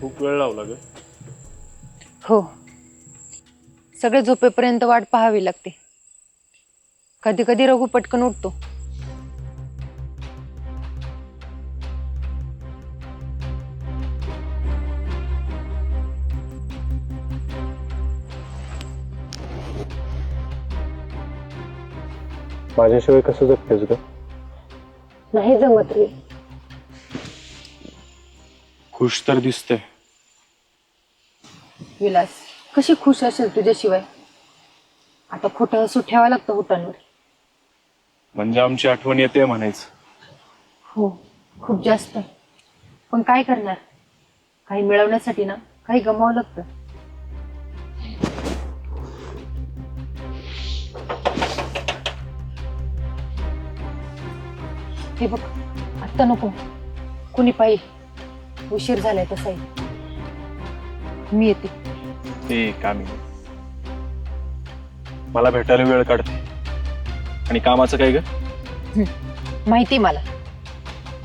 Speaker 7: खूप वेळ लावला ग.
Speaker 1: हो, सगळे झोपेपर्यंत वाट पाहावी लागते. कधी कधी रघु पटकन उठतो.
Speaker 7: माझ्याशिवाय कसं जगतेस ग?
Speaker 1: नाही जमत रे.
Speaker 7: खुश तर दिसते.
Speaker 1: विलास, कशी खुश असेल तुझ्याशिवाय? आता खोटं हसू ठेवावं लागतं होटांवर.
Speaker 7: म्हणजे आमची आठवण येते म्हणायचं.
Speaker 1: हो, खूप जास्त. पण काय करणार, काही मिळवण्यासाठी ना काही गमावं लागतं. हे बघ, आत्ता नको, कुणी पाहिजे. उशीर झालाय तसाही. मी येते.
Speaker 7: ते कामी मला भेटायला वेळ काढते. आणि कामाचं काय ग?
Speaker 1: माहिती मला,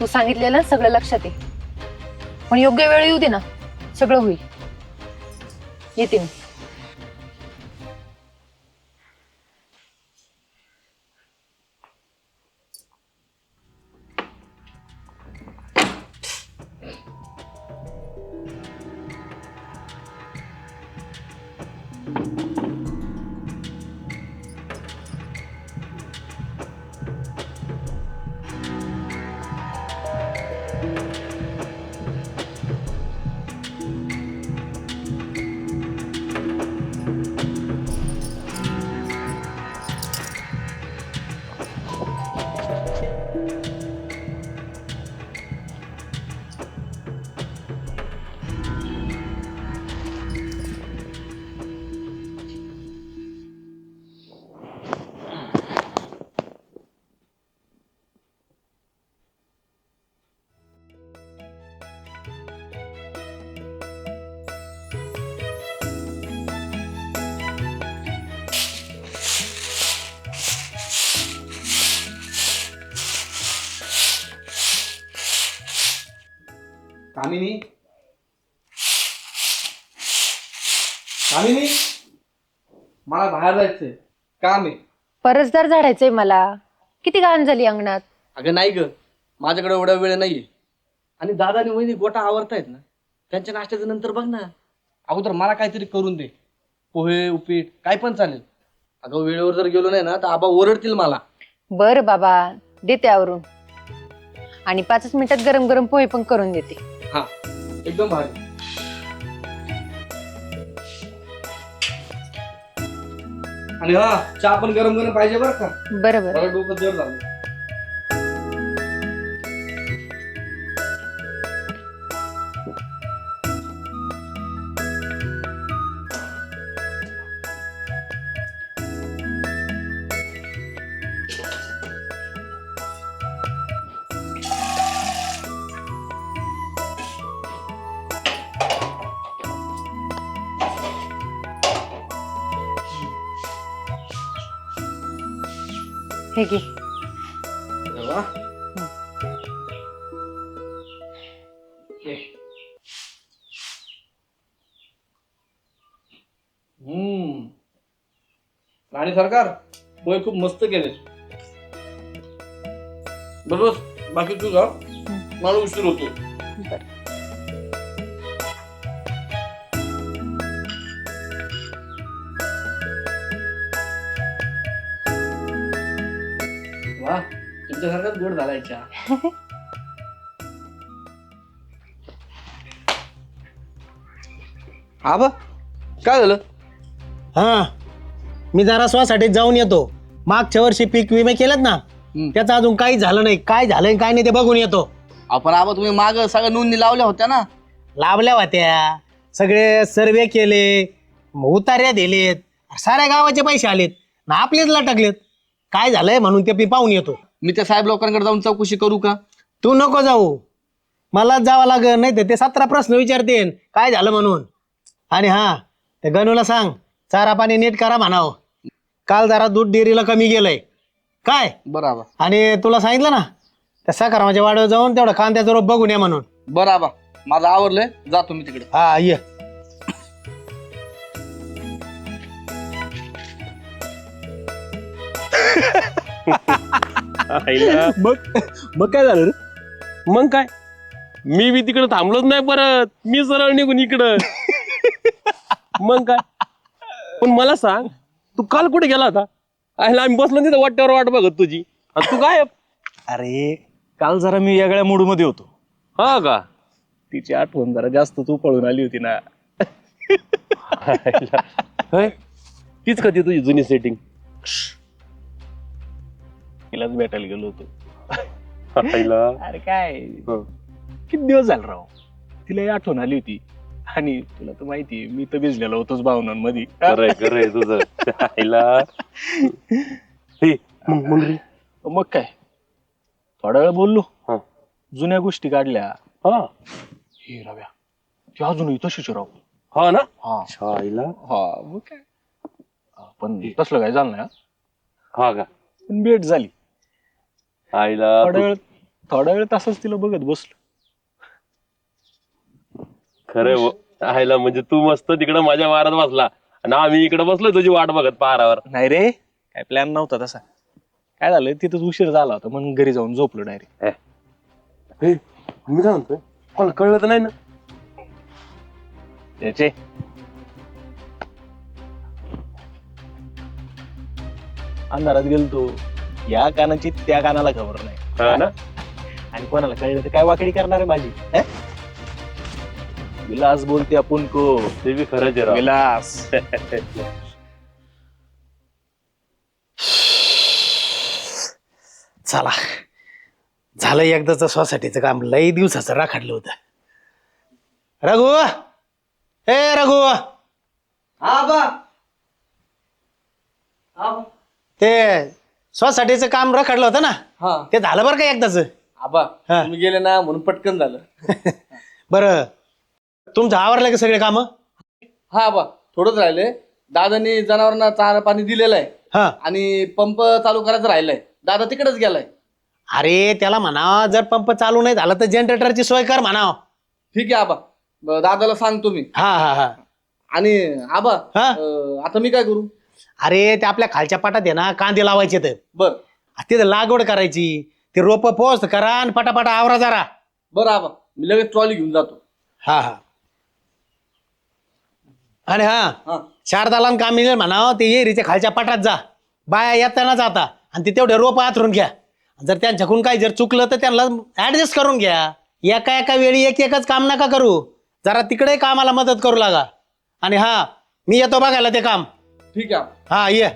Speaker 1: तू सांगितलेलं सगळं लक्षात आहे. पण योग्य वेळ येऊ दे ना, सगळं होईल. येते मी.
Speaker 3: कामिनी कामिनी
Speaker 2: मला बाहेर जायचंय, काम आहे.
Speaker 1: परसदार झाडायचंय मला. किती घाण झाली अंगणात.
Speaker 2: अगं नाही ग, माझ्याकडे एवढा वेळ नाहीये. आणि दादा आणि वहिनी गोटा आवरतायत ना, त्यांच्या नाश्त्याच्या नंतर बघ ना. अगोदर मला काहीतरी करून दे, पोहे उपीट काय पण चालेल. अगं वेळेवर जर गेलो नाही ना तर आबा ओरडतील मला.
Speaker 1: बर बाबा, देते आवरून. आणि 5 मिनिटात गरम गरम पोहे पण करून देते.
Speaker 2: हा, एकदम भारी. आणि हा, चहा पण गरम गरम पाहिजे बरं का.
Speaker 1: बरोबर.
Speaker 2: मला डोकं जड झालं.
Speaker 1: हे घे.
Speaker 2: अरे वा. ये. राणी सरकार, पोहे खूप मस्त केले. बरोबर, बाकी तू जा, मला उशीर होतो.
Speaker 1: बरं.
Speaker 2: वा, तुमच्यासारखाच गोड झालाय चहा. आबा, काय झालं?
Speaker 3: हा, मी जरा स्वसाठी जाऊन येतो. मागच्या वर्षी पीक विमे केलेत ना, त्याचं अजून काही झालं नाही. काय झालंय काय नाही ते बघून येतो.
Speaker 2: आपण आबा तुम्ही माग सगळ्या नोंदणी लावल्या होत्या ना.
Speaker 3: लाभल्या होत्या, सगळे सर्वे केले, उतार्या दिलेत, साऱ्या गावाचे पैसे आलेत ना, आपलेच लटकलेत. काय झालंय म्हणून ते मी पाहून येतो.
Speaker 2: मी त्या साहेब लोकांकडे जाऊन चौकशी करू का?
Speaker 3: तू नको जाऊ, मलाच जावं लागेल. नाही तर ते 17 प्रश्न विचारते काय झालं म्हणून. आणि हा, ते गणूला सांग चारा पाणी नीट करा म्हणावं. काल जरा दूध डेअरीला कमी गेलंय काय.
Speaker 2: बरं.
Speaker 3: आणि तुला सांगितलं ना त्या सकारामाच्या वाड्यावर जाऊन तेवढा कांद्याचा रोप बघून या म्हणून.
Speaker 2: बरं आबा, माझं आवरलंय, जातो मी तिकडे.
Speaker 3: हा ये.
Speaker 8: मग काय झालं रे? मग काय, मी बी तिकडे थांबलोच नाही, परत मी सरळ निघून इकडं. मग काय, पण मला सांग, तू काल कुठे गेला होता? आम्ही बसलो तिथं वाट्यावर वाट बघत तुझी, आणि तू काय?
Speaker 7: अरे काल जरा मी वेगळ्या मूड मध्ये होतो.
Speaker 8: हा का?
Speaker 7: तिची आठवण जरा जास्त तू पळून आली होती ना.
Speaker 8: होय? तीच का ती तुझी जुनी सेटिंग?
Speaker 7: तिलाच भेटायला गेलो होतो.
Speaker 8: आईला.
Speaker 7: अरे काय, किती दिवस झाले राव, तिला आठवण आली होती. आणि तुला तर माहिती, मी तर भिजलेलो होतोच भावनांमध्ये.
Speaker 8: खरंय तुझं. आईला. मग रे?
Speaker 7: मग काय, थोडा वेळ बोललो,
Speaker 8: हा.
Speaker 7: जुन्या गोष्टी काढल्या.
Speaker 8: हा.
Speaker 7: हे रव्या, ती अजूनही तशीच राव.
Speaker 8: हा ना.
Speaker 7: हा
Speaker 8: आईला.
Speaker 7: हा, मग काय, पण तसलं काय झालं नाही.
Speaker 8: हा का?
Speaker 7: पण भेट झाली.
Speaker 8: आईला.
Speaker 7: थोडा वेळ तसंच तिला बघत बसलो.
Speaker 8: खरं आईला, म्हणजे तू मस्त तिकडं माझ्या मारत बसला आणि आम्ही इकडे बसलो तुझी वाट बघत पहारावर.
Speaker 7: नाही रे, काय प्लॅन नव्हता तसा. काय झालं, तिथंच उशीर झाला होता म्हणून घरी जाऊन झोपलो डायरेक्ट.
Speaker 8: मी काय म्हणतोय, मला कळलं तर नाही ना?
Speaker 7: त्याचे अंधारात गेलतो, या कानाची त्या कानाला खबर नाही.
Speaker 8: हा ना?
Speaker 7: आणि कोणाला कळलं तर काय वाकडी करणार आहे माझी? विलास बोलते आपण को,
Speaker 8: ते बी खरंच आहे राव.
Speaker 7: विलास.
Speaker 3: चला झालं एकदाच सोसायटीचं काम, लई दिवसाचं राखाडलं होतं. रघु, ए रघु, ते सोसायटीचं काम रखडलं होतं ना, ते झालं बरं का एकदाच.
Speaker 2: आबा
Speaker 3: हा.
Speaker 2: तुम्ही गेले ना म्हणून पटकन झालं.
Speaker 3: बरं तुमचं आवरलं का सगळे काम?
Speaker 2: हा आबा थोडंच राहिलंय. दादानी जनावरांना चारा पाणी दिलेलं आहे
Speaker 3: हा.
Speaker 2: आणि पंप चालू करायचं राहिलंय. दादा तिकडेच गेलाय.
Speaker 3: अरे त्याला म्हणावं, जर पंप चालू नाही झाला तर जनरेटरची सोय कर म्हणावं.
Speaker 2: ठीक आहे आबा, दादाला सांगतो मी.
Speaker 3: हा हा हा.
Speaker 2: आणि आबा
Speaker 3: हा?
Speaker 2: आता मी काय करू?
Speaker 3: अरे ते आपल्या खालच्या पाटात आहे ना कांदे लावायचे, तर
Speaker 2: बर
Speaker 3: तिथे लागवड करायची. ते रोप पोस्ट करा आणि पटापटा आवरा जरा.
Speaker 2: बरं आबा, मी लगेच ट्रॉली घेऊन जातो.
Speaker 3: हा हा. आणि
Speaker 2: हा.
Speaker 3: हा, शारदाला काम मिळेल म्हणावं, ते येरीच्या खालच्या पाटात जा, बाया येताना जाता, आणि ते तेवढे रोप आथरून घ्या. जर त्यांच्याकडून काही जर चुकलं तर त्यांना ऍडजस्ट करून घ्या. एका एका वेळी एक एकच काम नका करू, जरा तिकडे कामाला मदत करू लागा. आणि हा, मी येतो बघायला ते काम.
Speaker 2: ठीक आहे.
Speaker 3: हा ये.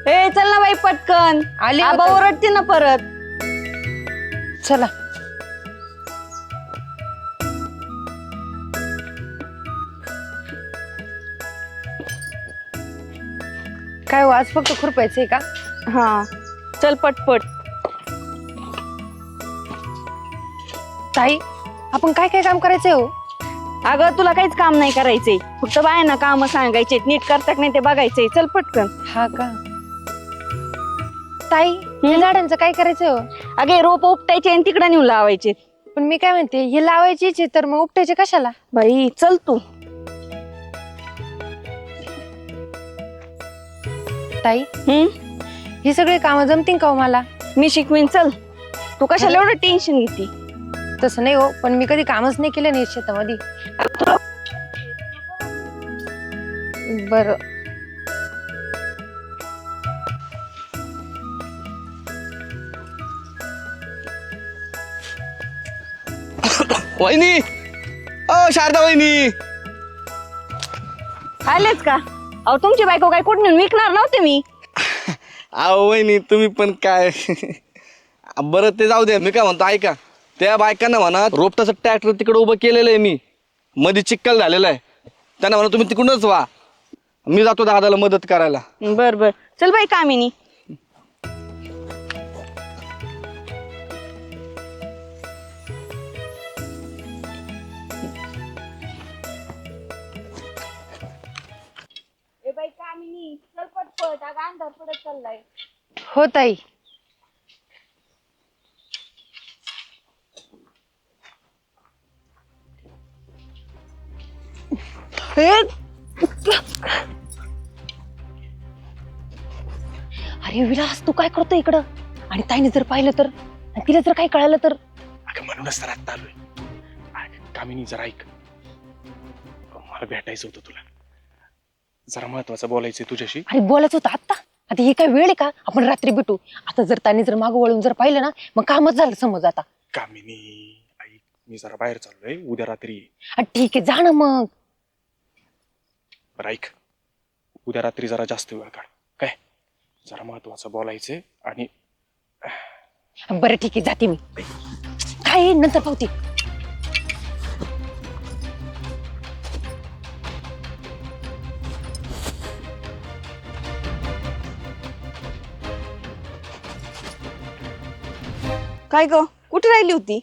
Speaker 6: ए चल ना बाई पटकन,
Speaker 1: आली
Speaker 6: आबा
Speaker 1: होतं.
Speaker 6: ओरडते ना परत.
Speaker 1: चला. काय हो, आज फक्त खुरपायचंय का?
Speaker 6: हा चल पटपट.
Speaker 1: ताई, आपण काय काय काम करायचंय हो?
Speaker 6: अगं तुला काहीच काम नाही करायचंय, फक्त बायांना काम सांगायचे, नीट करतात नाही ते बघायचंय. चल पटकन.
Speaker 1: हा का? ताई, या झाडांचं काय करायचंय हो?
Speaker 6: अगे रोप उपटायचे आणि तिकडे नेऊन लावायचे.
Speaker 1: पण मी काय म्हणते, हे लावायचीच आहे तर मग उपटायचे कशाला?
Speaker 6: बाई चल तू.
Speaker 1: ताई, ही सगळी कामं जमतील का हो मला?
Speaker 6: मी शिकवीन, चल. तू कशाला एवढं टेन्शन घेते?
Speaker 1: तसं नाही हो, पण मी कधी कामच नाही केलं नाही शेतामध्ये. बर.
Speaker 2: वहिनी, ओ शारदा वहिनी.
Speaker 6: आलेच का? अहो तुमची बायको काय कुठून विकणार नव्हते मी.
Speaker 2: अहो वहिनी तुम्ही पण काय. बरं ते जाऊ दे, मी काय म्हणतो ऐका, त्या बायकांना म्हणा रोपटाचं ट्रॅक्टर तिकडे उभं केलेलं आहे, मी मध्ये चिक्कल झालेला आहे, त्यांना म्हणा तुम्ही तिकडूनच व्हा, मी जातो दादाला मदत करायला.
Speaker 6: बर बर चल बाई कामिनी. चल पटपट, अंधार पडत चाललाय.
Speaker 1: हो ताई. अरे विलास, तू काय करतो इकडं? आणि ताईने जर पाहिलं तर, आणि तिला जर काही कळालं तर?
Speaker 7: अगं म्हणूनच तर आत्ता आलोय. अगं, कामिनी जरा ऐक, मला भेटायचं होतं तुला, जरा महत्वाचं बोलायचंय तुझ्याशी.
Speaker 1: अरे बोलायचं होतं आता. आता ही काय वेळ आहे का? आपण रात्री भेटू. आता जर ताईने जर मागं वळून जर पाहिलं ना, मग कामच झालं समज आता.
Speaker 7: कामिनी ऐक, मी जरा बाहेर चाललोय, उद्या रात्री ये.
Speaker 1: ठीक आहे, जा ना मग.
Speaker 7: बरं ऐक, उद्या रात्री जरा जास्त वेळ काढ, काय जरा महत्वाचं बोलायचंय. आणि
Speaker 1: बरं ठीक आहे, जाते मी. काय आहे, नंतर पाहते.
Speaker 6: काय ग, कुठे राहिली होती?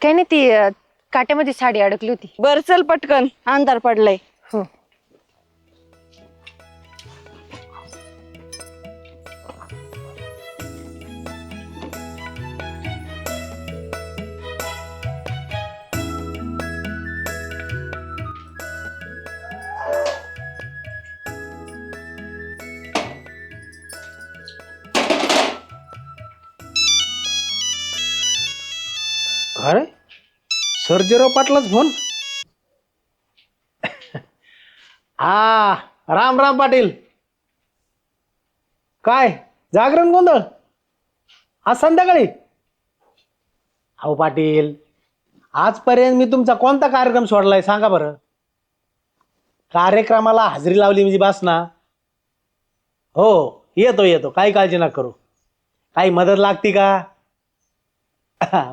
Speaker 1: काय नाही, ती काट्यामध्ये साडी अडकली होती.
Speaker 6: बर चल पटकन, अंधार पडलाय.
Speaker 1: हो.
Speaker 3: अरे सर्जेराव पाटलाच फोन. हा राम राम पाटील. काय जागरण गोंधळ आज संध्याकाळी? अहो पाटील, आजपर्यंत मी तुमचा कोणता कार्यक्रम सोडलाय सांगा बरं? कार्यक्रमाला हजेरी लावली म्हणजे बस ना. हो येतो येतो, काही काळजी नका करू. काही मदत लागते का?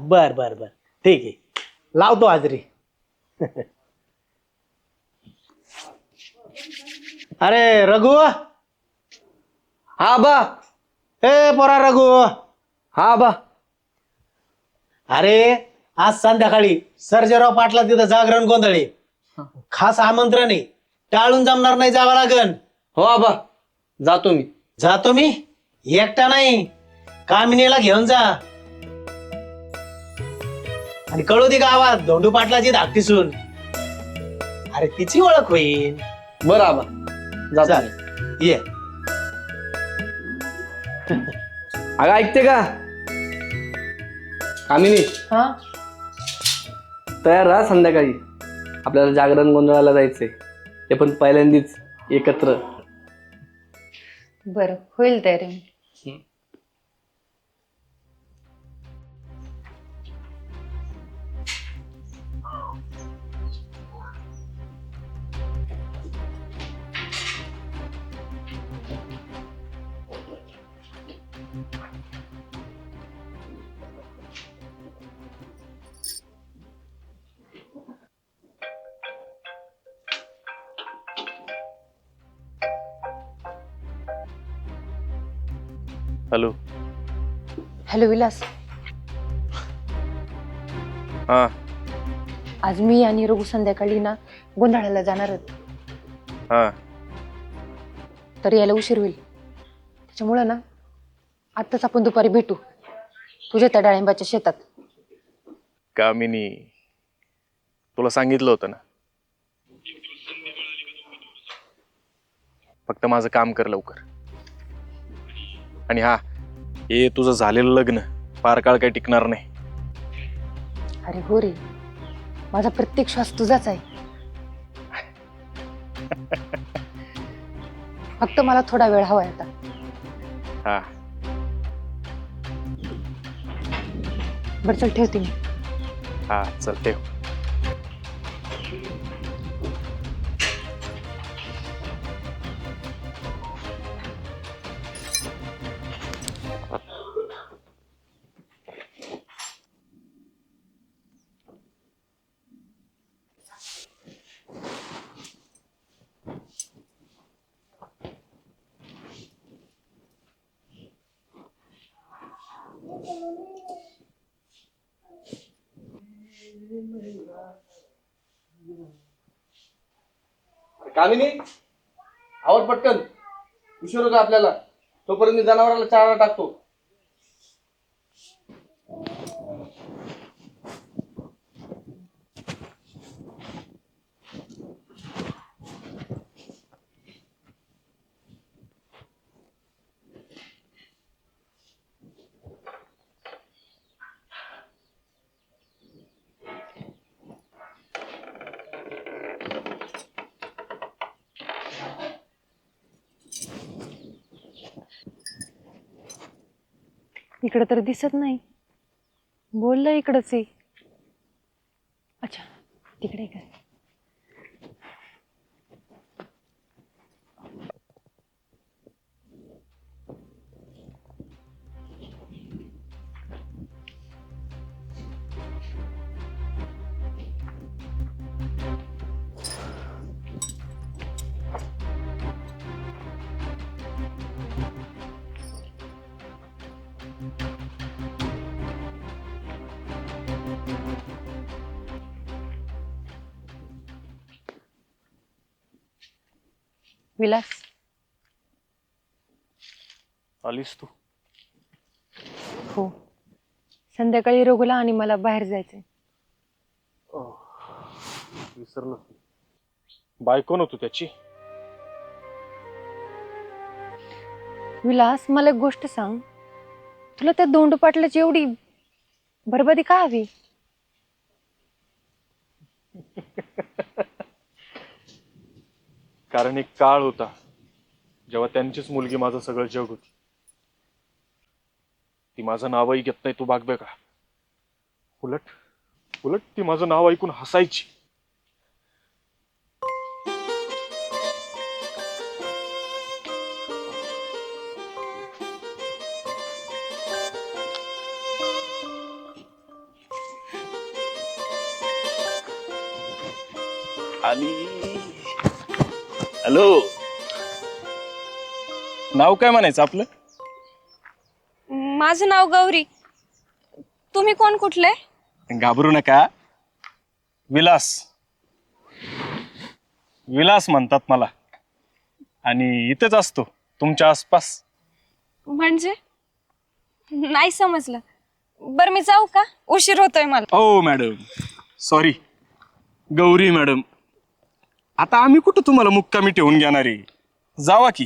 Speaker 3: बर बर बर ठीक आहे, लावतो हजेरी. अरे रघु.
Speaker 2: हा बा.
Speaker 3: ए पोरा रघु.
Speaker 2: हा बा.
Speaker 3: अरे आज संध्याकाळी सर्जेराव पाटला तिथं जागरण गोंधळी, खास आमंत्रण आहे, टाळून जमणार नाही, जावं लागन.
Speaker 2: हो आबा, जातो मी.
Speaker 3: जातो मी एकटा नाही, कामिनीला घेऊन जा. आणि कळू दे गावात धोंडू पाटलाची धाकटी सून. अरे तिची ओळख होईल.
Speaker 2: बरं आबा, जातो
Speaker 3: चाल
Speaker 2: मी.
Speaker 3: ये.
Speaker 2: अगं ऐकते का कामिनी?
Speaker 1: हा
Speaker 2: तयार राहा, संध्याकाळी आपल्याला जागरण गोंधळाला जायचंय, ते पण पहिल्यांदीच एकत्र.
Speaker 1: बरं होईल तयारी.
Speaker 7: हॅलो.
Speaker 1: हॅलो विलास,
Speaker 7: हा
Speaker 1: आज मी आणि रघु संध्याकाळी ना गोंधळाला जाणार आहोत.
Speaker 7: हा
Speaker 1: तर यायला उशीर होईल, त्याच्यामुळं ना आत्ताच आपण दुपारी भेटू तुझ्या त्या डाळिंबाच्या शेतात.
Speaker 7: कामिनी, तुला सांगितलं होतं ना, फक्त माझं काम कर लवकर. आणि हा, हे तुझं झालेलं लग्न फार काळ काही टिकणार नाही.
Speaker 1: अरे हो रे, माझा प्रत्येक श्वास तुझाच आहे. फक्त मला थोडा वेळ हवाय आता.
Speaker 7: हा
Speaker 1: बरं चल ठेवते मी.
Speaker 7: हा चल ठेव.
Speaker 2: कामिनी, आवड पटकन, उशीर होतो आपल्याला. तोपर्यंत मी जनावराला चारा टाकतो.
Speaker 1: इकडं तर दिसत नाही. बोललं इकडंच आहे. अच्छा तिकडे काय? विलास,
Speaker 7: आलीस तू?
Speaker 1: हो संध्याकाळी रघुला आणि मला बाहेर जायचंय.
Speaker 7: विसरलो. बायको नव्हतो त्याची?
Speaker 1: विलास मला एक गोष्ट सांग, तुला त्या दोंडू पाटलाची एवढी बरबादी का हवी?
Speaker 7: कारण एक काळ होता जेव्हा त्यांचीच मुलगी माझं सगळं जग होती. ती माझं नावही घेत नाही, तू बाग का. उलट उलट ती माझं नाव ऐकून हसायची. हॅलो, नाव काय म्हणायचं आपलं?
Speaker 6: माझं नाव गौरी. तुम्ही कोण कुठले?
Speaker 7: घाबरू नका, विलास. विलास म्हणतात मला, आणि इथेच असतो तुमच्या आसपास.
Speaker 6: म्हणजे नाही समजलं. बरं मी जाऊ का? उशीर होतोय मला.
Speaker 7: ओ मॅडम, सॉरी. गौरी मॅडम, आता आम्ही कुठं तुम्हाला मुक्कामी ठेवून घेणार आहे? जावा की,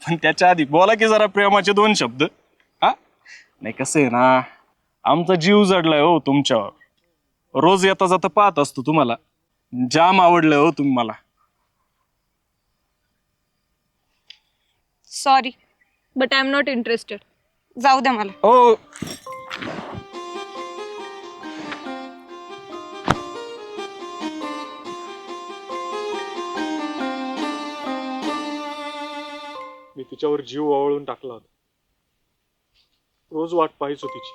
Speaker 7: पण त्याच्या आधी बोला की जरा प्रेमाचे 2 शब्द. हा नाही, कसं आहे ना, आमचा जीव जडलाय हो तुमच्यावर. रोज येता जाता पाहत असतो तुम्हाला. जाम आवडलंय हो तुम्ही मला.
Speaker 6: Sorry but I am not interested. जाऊ द्या मला.
Speaker 7: हो, मी तिच्यावर जीव ओवाळून टाकला होता. रोज वाट पाहायचो तिची.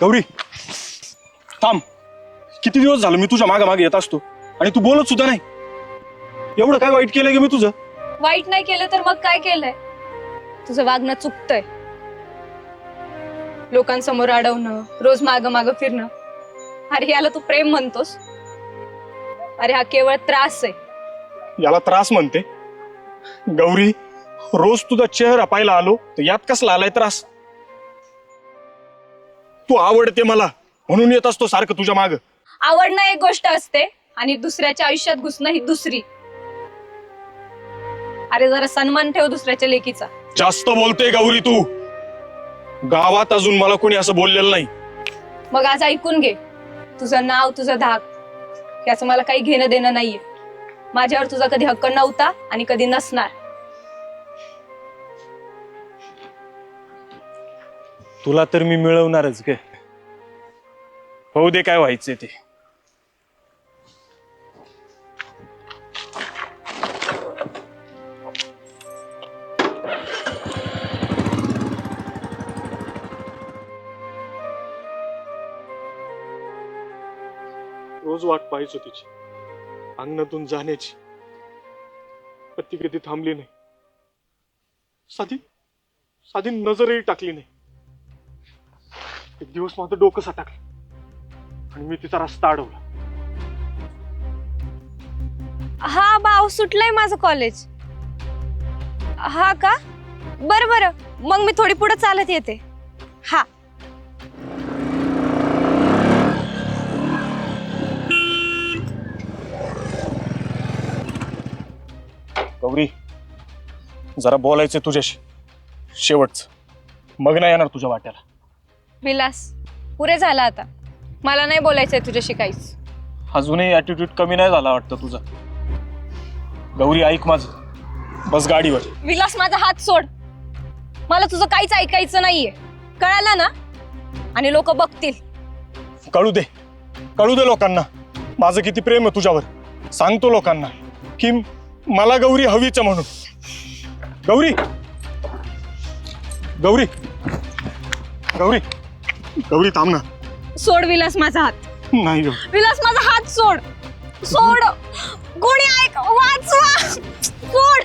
Speaker 7: गौरी थांब. किती दिवस झालं मी तुझ्या मागे मागे येत असतो आणि तू बोलत सुद्धा नाही. एवढं काय वाईट केलं की मी तुझं?
Speaker 6: वाईट नाही केलं तर मग काय केलंय? तुझं वागणं चुकतंय. लोकांसमोर अडवणं, रोज माग माग फिरणं, अरे याला तू प्रेम म्हणतोस? अरे हा केवळ त्रास आहे.
Speaker 7: याला त्रास म्हणते? गौरी, रोज तुझा चेहरा पाहायला आलो तर यात कसला आलाय त्रास? तू आवडते मला म्हणून येत असतो सारखं तुझ्या माग.
Speaker 6: आवडणं एक गोष्ट असते आणि दुसऱ्याच्या आयुष्यात घुसणं ही दुसरी. अरे जरा सन्मान ठेव दुसऱ्याच्या लेकीचा.
Speaker 7: जास्त बोलते गौरी तू. गावात अजून मला कोणी असं बोललेलं नाही.
Speaker 6: मग आज ऐकून घे, तुझं नाव, तुझं धाक याचं मला काही घेणं देणं नाहीये. माझ्यावर तुझा कधी हक्क नव्हता आणि कधी नसणार.
Speaker 7: तुला तर मी मिळवणारच ग. होऊ दे काय व्हायचंय ते. रोज वाट पाहायचो तिची, अंगणातून जाण्याची, पण ती कधी थांबली नाही. साधी साधी नजरही टाकली नाही. एक दिवस माझं डोकं सटकलं आणि मी तिचा रस्ता अडवला.
Speaker 6: हा भाऊ, सुटलंय माझं कॉलेज. हा का? बरं बरं, मग मी थोडी पुढे चालत येते. हा.
Speaker 7: गौरी, जरा बोलायचंय तुझ्याशी, शेवटच. मग नाही येणार तुझ्या वाट्याला.
Speaker 6: विलास, पुरे झाला आता. मला नाही बोलायचंय तुझ्याशी काहीच.
Speaker 7: अजूनही ऍटिट्यूड कमी नाही झाला वाटतं तुझा. गौरी ऐक माझं, बस गाडीवर.
Speaker 6: विलास, माझा हात सोड. मला तुझं काहीच ऐकायचं नाहीये, कळालं ना? आणि लोक बघतील.
Speaker 7: कळू दे लोकांना माझं किती प्रेम आहे तुझ्यावर. सांगतो लोकांना की मला गौरी हवीच म्हणून. गौरी गौरी गौरी गौरी थांब ना.
Speaker 6: सोड विलास माझा हात.
Speaker 7: नाही ग
Speaker 6: विलास, माझा हात सोड. सोड. कोणी ऐक, वाचवा. सोड.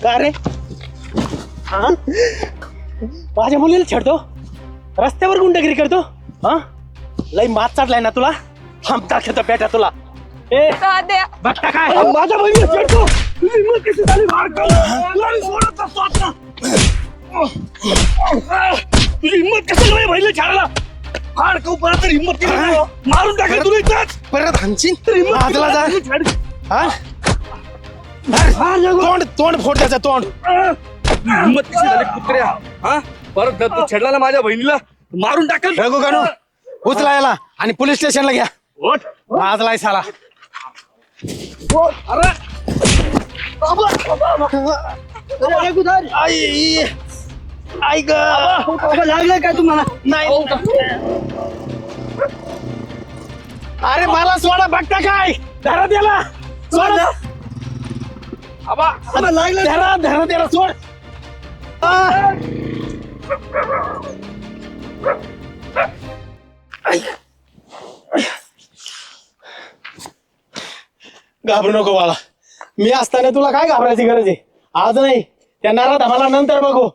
Speaker 3: का रे? हा? माझ्या मुलीला छेडतो, रस्त्यावर गुंडगिरी करतो. हा, लई मात चाटलाय ना तुला. थांब टाकतो पेट्या तुला. ए
Speaker 6: दाद्या,
Speaker 3: बघता काय माझ्या बहिणीला छेडतो. तुझी हिम्मत कशी झाली? तुला मी सोडत नसतो आता. तुझी हिम्मत कशी झाली बहिणीला छेडायला? फाड कऊ परत तर हिम्मत केली नाही. मारून टाकेल तुला इथंच. परत हाणशील तर हिम्मत. हा, तोंड तोंड फोड त्याचं तोंड.
Speaker 2: हिंमत कशी झाली कुत्र्या? हा परत जर तू छेडला ना माझ्या बहिणीला मारून टाकल.
Speaker 3: रघु गणू उचला याला आणि पोलीस स्टेशनला घ्या. वाजलाय साला. ऐक
Speaker 5: लागलं काय तुम्हाला?
Speaker 3: नाही. अरे मला सोडा बघता काय. धरा त्याला सोडा.
Speaker 5: लागलं
Speaker 3: धरा धरा त्याला सोड. घाबरू नको बाळा. मी असताना तुला काय घाबरायची गरज आहे? आज नाही, त्या नारात आम्हाला नंतर बघू.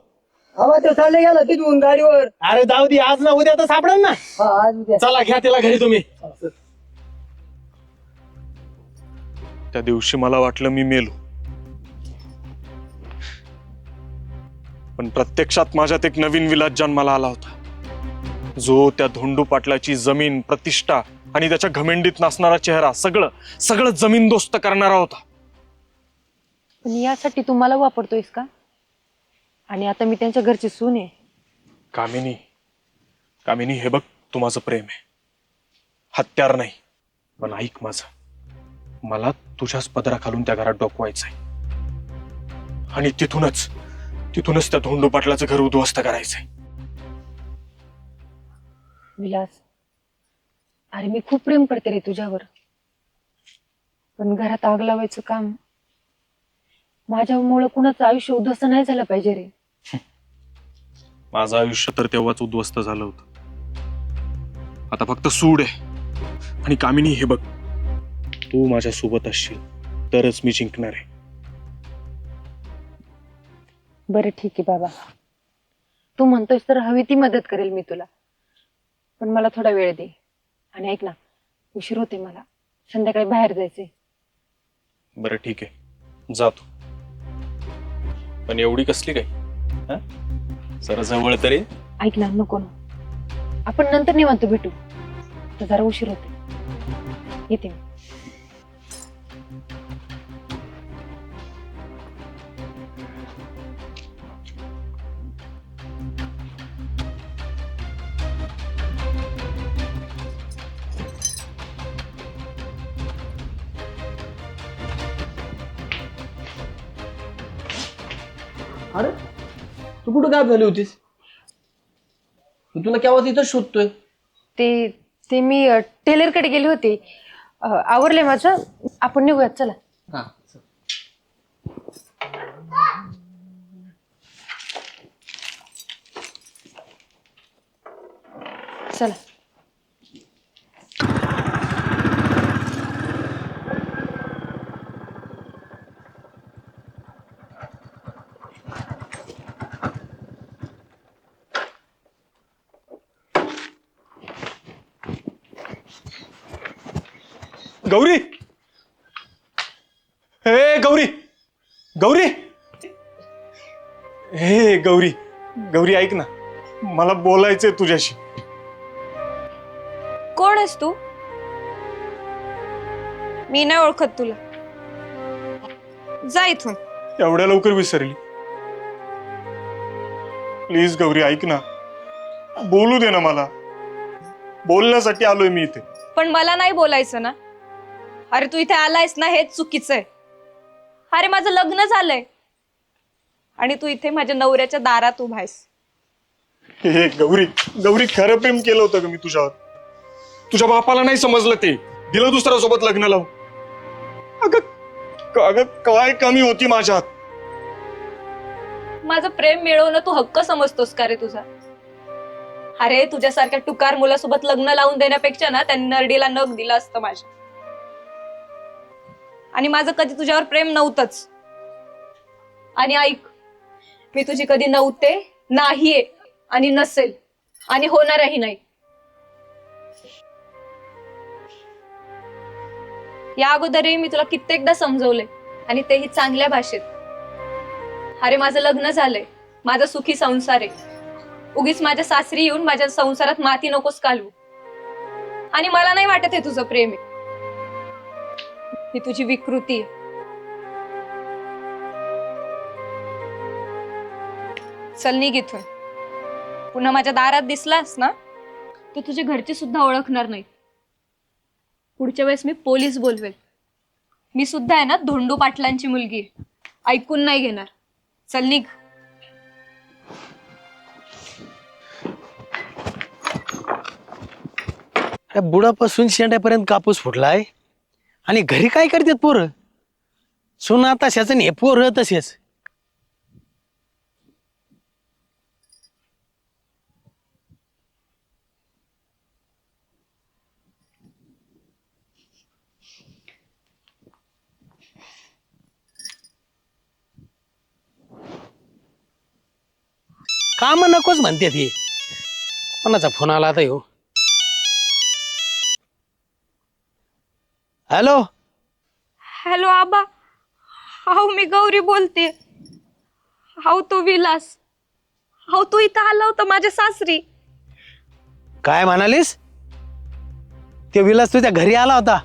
Speaker 5: हवा ते चालले गेला तिथून गाडीवर.
Speaker 3: अरे जाऊ दे, आज ना उद्या तर सापडेल ना.
Speaker 5: हा, आज उद्या.
Speaker 3: चला घ्या त्याला घरी तुम्ही.
Speaker 7: त्या दिवशी मला वाटलं मी मेलो, पण प्रत्यक्षात माझ्यात एक नवीन विलास जन्माला आला होता, जो त्या धोंडू पाटलाची जमीन, प्रतिष्ठा आणि त्याच्या घमेंडीत नाचणारा चेहरा सगळं सगळं जमीनदोस्त करणारा होता.
Speaker 1: पण यासाठी तू मला वापरतोयस का? आणि आता मी त्यांच्या घरची सून आहे.
Speaker 7: कामिनी, कामिनी, हे बघ, तू माझं प्रेम आहे, हत्यार नाही. पण ऐक माझं, मला तुझ्याच पदरा खालून त्या घरात डोकवायचंय आणि तिथूनच त्या धोंडू पाटलाचं घर उद्ध्वस्त करायचंय.
Speaker 1: विलास, अरे मी खूप प्रेम करते रे तुझ्यावर, पण घरात आग लावायचं काम माझ्यामुळे कुणाचं आयुष्य उद्ध्वस्त नाही झालं पाहिजे रे.
Speaker 7: माझं आयुष्य तर तेव्हाच उद्ध्वस्त झालं होतं. आता फक्त सूड आहे. आणि कामिनी, हे बघ, तू माझ्या सोबत असशील तरच मी जिंकणार आहे.
Speaker 1: बरं ठीक आहे बाबा, तू म्हणतोयस तर हवी ती मदत करेल मी तुला, पण मला थोडा वेळ दे. आणि ऐक ना, उशीर होते मला, संध्याकाळी बाहेर जायचे.
Speaker 7: बरं ठीक आहे, जातो. पण एवढी कसली काय? हा? जरा जवळ तरी.
Speaker 1: ऐक ना, नको ना, आपण नंतर निवांत भेटू, तर जरा उशीर होते. येते मी.
Speaker 2: अरे तू कुठं गायब झाली होतीस? मी तुला केव्हा इथं शोधतोय.
Speaker 1: ते मी टेलरकडे गेले होते. आवरले माझं, आपण निघूयात, चला.
Speaker 2: हा
Speaker 1: चला.
Speaker 7: गौरी, हे गौरी, गौरी, हे गौरी, गौरी ऐक ना, मला बोलायचंय तुझ्याशी.
Speaker 6: कोण आहेस तू? मी नाही ओळखत तुला. जा इथून.
Speaker 7: एवढ्या लवकर विसरली? प्लीज गौरी ऐक ना, बोलू दे ना मला. बोलण्यासाठी आलोय मी इथे.
Speaker 6: पण मला नाही बोलायचं ना. अरे तू इथे आलायस ना, हेच चुकीचं आहे. अरे माझं लग्न झालंय आणि तू इथे माझ्या नवऱ्याच्या दारात उभा आहेस.
Speaker 7: हे गौरी, गौरी, खरं प्रेम केलं होतं का मी तुझ्यावर? तुझ्या बापाला नाही समजलं ते, दिलं दुसऱ्यासोबत लग्न लावून. अगं काय कमी होती माझ्यात?
Speaker 6: माझं प्रेम मिळवणं तू हक्क समजतोस का रे तुझा? अरे तुझ्यासारख्या टुकार मुलासोबत लग्न लावून देण्यापेक्षा ना त्यांनी नरडीला नख दिला असतं माझ्या. आणि माझं कधी तुझ्यावर प्रेम नव्हतंच. आणि ऐक, मी तुझी कधी नव्हते, नाहीये आणि नसेल आणि होणारही नाही. या अगोदरही मी तुला कित्येकदा समजवलंय आणि तेही चांगल्या भाषेत. अरे माझं लग्न झालंय, माझा सुखी संसार आहे. उगीच माझ्या सासरी येऊन माझ्या संसारात माती नकोस घालवू. आणि मला नाही वाटत हे तुझं प्रेम आहे, ही तुझी विकृती आहे.
Speaker 9: चल निघ इथून. पुन्हा माझ्या दारात दिसलास ना तर तुझे घरचे सुद्धा ओळखणार नाही. पुढच्या वेळेस मी पोलीस बोलवेल. मी सुद्धा आहे ना धोंडू पाटलांची मुलगी आहे. ऐकून नाही घेणार. चल निघ.
Speaker 3: बुडापासून शेंड्यापर्यंत कापूस फुटलाय आणि घरी काय करतात पोरं? सुना तशाच आणि हे पोरं तसेच. काम नकोच म्हणते ती. कोणाचा फोन आला आता ह्यो? हॅलो.
Speaker 9: हॅलो आबा. हाऊ मी गौरी बोलते. हाऊ तो विलास. हाऊ तू इथं आला होता माझ्या सासरी.
Speaker 3: काय म्हणालीस? ते विलास तुझ्या घरी आला होता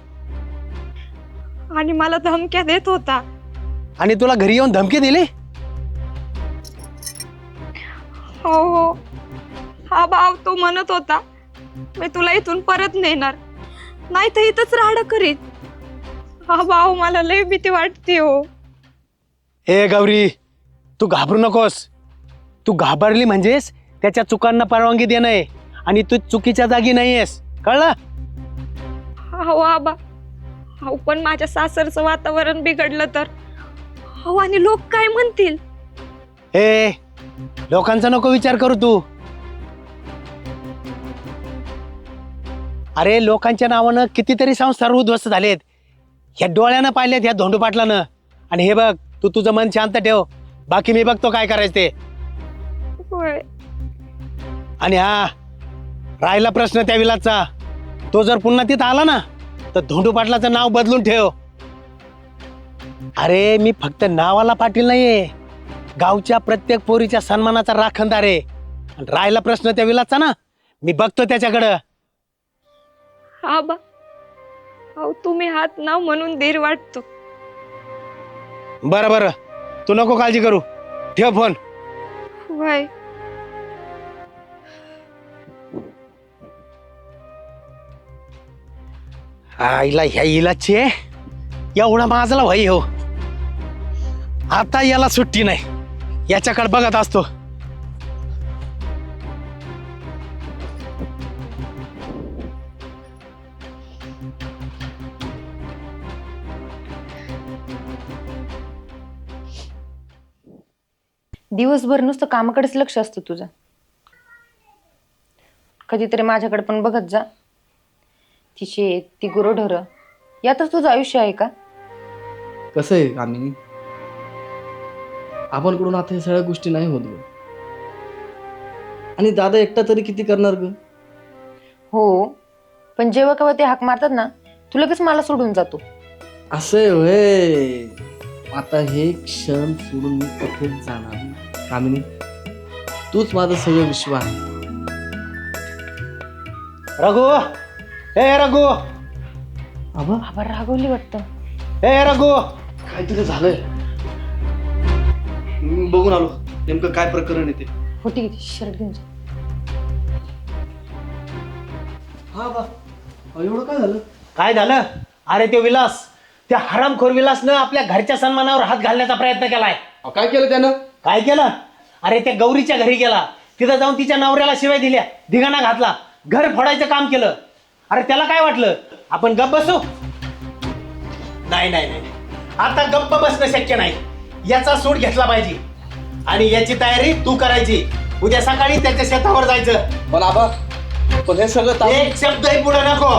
Speaker 9: आणि मला धमक्या देत होता.
Speaker 3: आणि तुला घरी येऊन धमकी दिली?
Speaker 9: हो हो. हा भाव तो म्हणत होता मी तुला इथून परत नेणार नाही तर इथंच राहणं करीत. हा भाऊ मला लय भीती वाटते हो.
Speaker 3: हे गौरी, तू घाबरू नकोस. तू घाबरली म्हणजेच त्याच्या चुकांना परवानगी देणं आहे आणि तू चुकीच्या जागी नाहीयेस, कळलं?
Speaker 9: हो आबा. हो पण माझ्या सासरचं वातावरण बिघडलं तर? हो आणि लोक काय म्हणतील?
Speaker 3: हे लोकांचा नको विचार करू तू. अरे लोकांच्या नावानं कितीतरी संस्था उद्ध्वस्त झालेत. ह्या डोळ्यानं पाहिलेत ह्या धोंडू पाटलानं. आणि हे बघ, तू तुझं मन शांत ठेव. बाकी मी बघतो काय करायचं ते.
Speaker 9: होय.
Speaker 3: आणि हा राहिला प्रश्न त्या विलासचा, तो जर पुन्हा तिथं आला ना तर धोंडू पाटलाचं नाव बदलून ठेव. अरे मी फक्त नावाला पाटील नाहीये, गावच्या प्रत्येक पोरीच्या सन्मानाचा राखणदार आहे. आणि राहिला प्रश्न त्या विलासचा ना, मी बघतो त्याच्याकडं.
Speaker 9: आबा अहो तुम्ही हात नाव म्हणून धीर वाटतो.
Speaker 3: बरं बरं, तू नको काळजी करू. ठेव फोन.
Speaker 9: होय.
Speaker 3: आईला ह्या इलाचे एवढा माझला भाई हो. आता याला सुट्टी नाही, याच्याकडे बघत असतो.
Speaker 1: दिवसभर नुसतं कामाकडेच लक्ष असतं तुझं. कधीतरी माझ्याकडे पण बघत जा. ती शेत, ती गुरंढोरं, यातच तुझं आयुष्य आहे का?
Speaker 2: कसं आहे कामिनी, आपण कडून आता ह्या सगळ्या गोष्टी नाही होत ग. आणि दादा एकटा तरी किती करणार ग?
Speaker 1: हो, पण जेव्हा केव्हा ते हाक मारतात ना, तू लगेच मला सोडून जातो.
Speaker 2: असं आहे होय. आता हे क्षण सोडून मी कुठेच जाणार नाही. कामिनी, तूच माझं सगळं विश्व आहे.
Speaker 3: रघु, हे रघु.
Speaker 1: आबा रागवली वाटतं.
Speaker 3: हे रघु,
Speaker 2: काहीतरी झालंय. मी बघून आलो नेमकं काय प्रकरण आहे ते.
Speaker 1: हो ठीक आहे, शर्ट घेऊन जा.
Speaker 2: हा बा, एवढं काय झालं?
Speaker 3: काय झालं? अरे ते विलास, त्या हरामखोर विलासनं आपल्या घरच्या सन्मानावर हात घालण्याचा प्रयत्न केलाय.
Speaker 2: काय केलं त्यानं?
Speaker 3: काय केलं? अरे त्या गौरीच्या घरी गेला, तिथं जाऊन तिच्या नवऱ्याला शिवाय दिल्या, धिगाणा घातला, घर फोडायचं काम केलं. अरे त्याला काय वाटलं आपण गप्प बसू? नाही नाही नाही, आता गप्प बसणं शक्य नाही. याचा सूड घेतला पाहिजे आणि याची तयारी तू करायची. उद्या सकाळी त्याच्या शेतावर जायचं.
Speaker 2: पण आबा, पण हे सगळं
Speaker 3: एक शब्दही पुढे नको.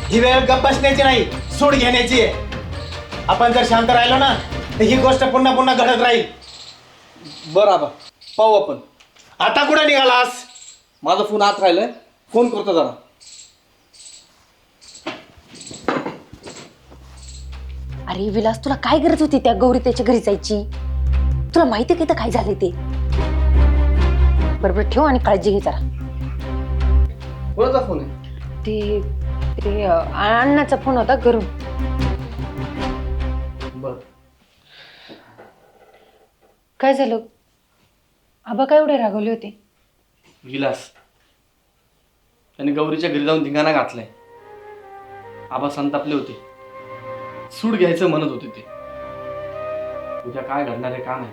Speaker 3: ही वेळ गप्प बसण्याची नाही, सूड घेण्याची आहे. आपण जर शांत राहिलो ना तर ही गोष्ट पुन्हा पुन्हा घडत राहील.
Speaker 2: बरं आबा, पाहू आपण.
Speaker 3: आता कुठे निघालास?
Speaker 2: माझा फोन आत राहिलाय, फोन करतो जरा.
Speaker 1: अरे विलास, तुला काय गरज होती त्या गौरी त्याच्या घरी जायची? तुला माहिती आहे का काय झाले ते? बरोबर ठेव आणि काळजी घे जरा.
Speaker 2: कोणाचा फोन आहे?
Speaker 1: ते अण्णाचा फोन होता घरून.
Speaker 2: बर.
Speaker 1: काय झालं? आबा काय एवढे रागवले होते?
Speaker 2: विलास त्याने गौरीच्या घरी जाऊन धिंगाणा घातलाय. आबा संतापले होते. सूड घ्यायचं म्हणत होते ते. उद्या काय घडणार आहे का नाही.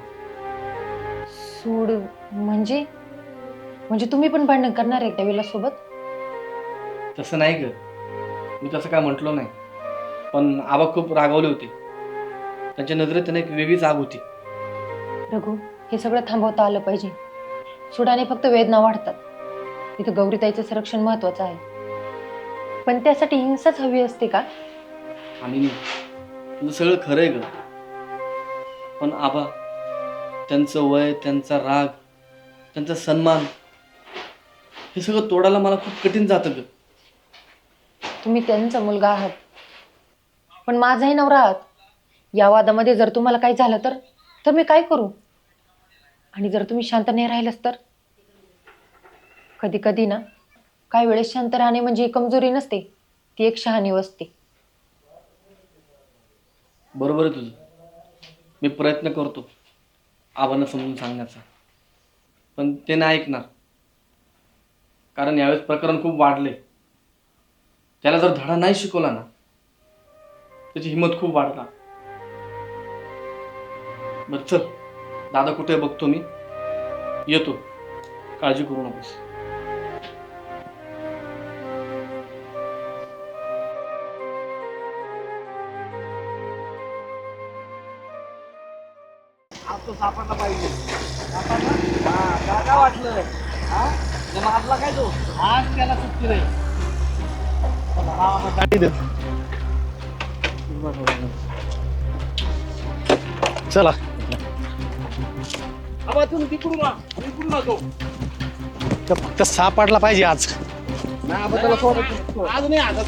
Speaker 1: सूड म्हणजे म्हणजे तुम्ही पण भांडण करणार आहे त्या विलास सोबत?
Speaker 2: तसं नाही ग, मी तसं काय म्हटलो नाही. पण आबा खूप रागावले होते. त्यांच्या नजरेत त्यांना एक वेगळीच आग होती.
Speaker 1: रघु, हे सगळं थांबवता आलं पाहिजे. सुडाने फक्त वेदना वाढतात. इथं गौरीताईचं संरक्षण महत्वाचं आहे, पण त्यासाठी हिंसाच हवी असते का?
Speaker 2: आणि तुझं सगळं खरं आहे ग, पण आबा त्यांचं वय, त्यांचा राग, त्यांचा सन्मान हे सगळं तोडायला मला खूप कठीण जातं ग.
Speaker 1: तुम्ही त्यांचा मुलगा आहात, पण माझाही नवरा आहात. या वादामध्ये जर तुम्हाला काही झालं तर मी काय करू? आणि जर तुम्ही शांत नाही राहिलास तर? कधी कधी ना, काही वेळेस शांत राहणे म्हणजे कमजोरी नसते, ती एक शहाणीव असते.
Speaker 2: बरोबर आहे तुझं. मी प्रयत्न करतो आबांना समजून सांगण्याचा, पण ते नाही ऐकणार. कारण यावेळेस प्रकरण खूप वाढले. त्याला जर धडा नाही शिकवला ना, त्याची हिंमत खूप वाढणार. बरं चल, दादा कुठे बघतो मी, येतो. काळजी करू नकोस.
Speaker 3: काय वाटलं? मारला काय तो? आज त्याला सुट्टी नाही. चला फक्त सापडला पाहिजे आज. आज नाही आता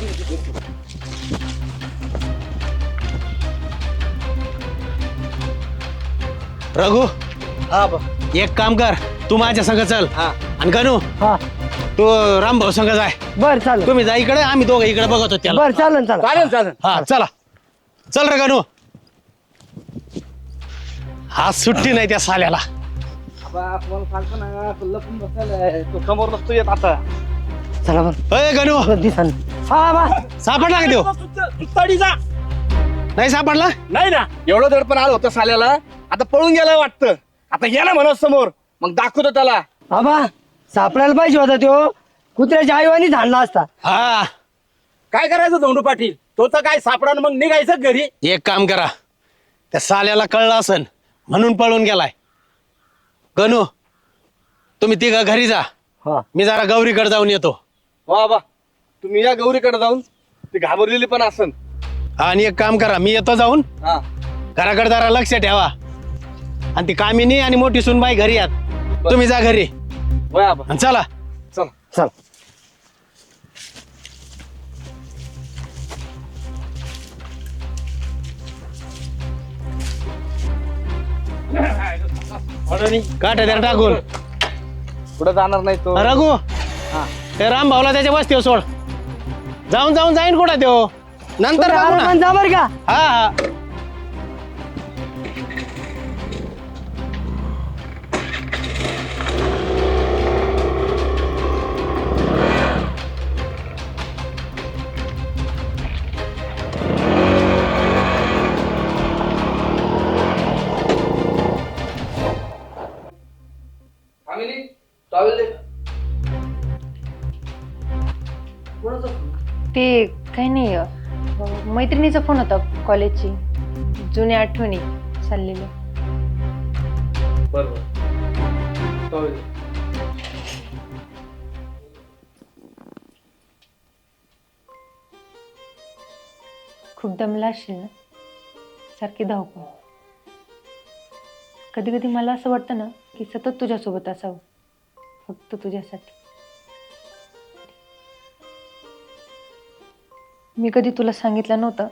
Speaker 3: रघु, एक काम कर, तू माझ्या संग चल. आणि गणू, तू रामभाऊ संग जाय.
Speaker 5: बर चालेल.
Speaker 3: तुम्ही जा इकडे, आम्ही दोघं इकडे बघत होतो त्याला.
Speaker 5: बर चालेल चालेल.
Speaker 3: चालेल. हा चला, चल रे गणू. हा सुट्टी नाही त्या साल्याला.
Speaker 2: समोर नसतो येत आता.
Speaker 5: चला बर.
Speaker 3: अय गणू,
Speaker 5: दिसन. हा बा.
Speaker 3: सापडला का देऊ? नाही सापडला?
Speaker 7: नाही ना, एवढं दडपण आलं होतं साल्याला. आता पळून गेला वाटतं. आता गेला म्हणत समोर, मग दाखवतो त्याला.
Speaker 5: आबा, सापडायला पाहिजे होता तो. कुत्र्याच्या आईवानी झाडला असता.
Speaker 3: हा,
Speaker 8: काय करायचं धोंडू पाटील? तो तर काय सापडा मग निघायचं घरी.
Speaker 3: एक काम करा, त्या साल्याला कळलं असन म्हणून पळून गेलाय. गणू, तुम्ही तिघं घरी जा.
Speaker 5: हा.
Speaker 3: मी जरा गौरीकडे जाऊन येतो.
Speaker 7: वा बा, तुम्ही या गौरीकडे जाऊन. ती घाबरलेली पण असन.
Speaker 3: आणि एक काम करा, मी येतो जाऊन.
Speaker 7: हा,
Speaker 3: घराकडे जरा लक्ष ठेवा. आणि ती कामिनी आणि मोठी सुनबाई घरी यात. तुम्ही जा घरी.
Speaker 7: वय आबा.
Speaker 3: आणि चला.
Speaker 7: चल.
Speaker 5: चल.
Speaker 3: काट्या त्याला टाकून.
Speaker 7: कुठं जाणार नाही तो.
Speaker 3: रघु, ते राम भाऊला त्याच्या वस्तीवर सोड. जाऊन जाईन कुठं तो, नंतर बघू ना.
Speaker 5: जा बर का.
Speaker 3: हा.
Speaker 1: ते काही नाही, मैत्रिणीचा फोन होता कॉलेजची. जुन्या आठवणी चाललेल्या.
Speaker 2: बरोबर.
Speaker 1: खूप दमला असशील ना, सारखी धावपळ. कधी कधी मला असं वाटतं ना की सतत तुझ्यासोबत असावं, फक्त तुझ्यासाठी. मी कधी तुला सांगितलं नव्हतं,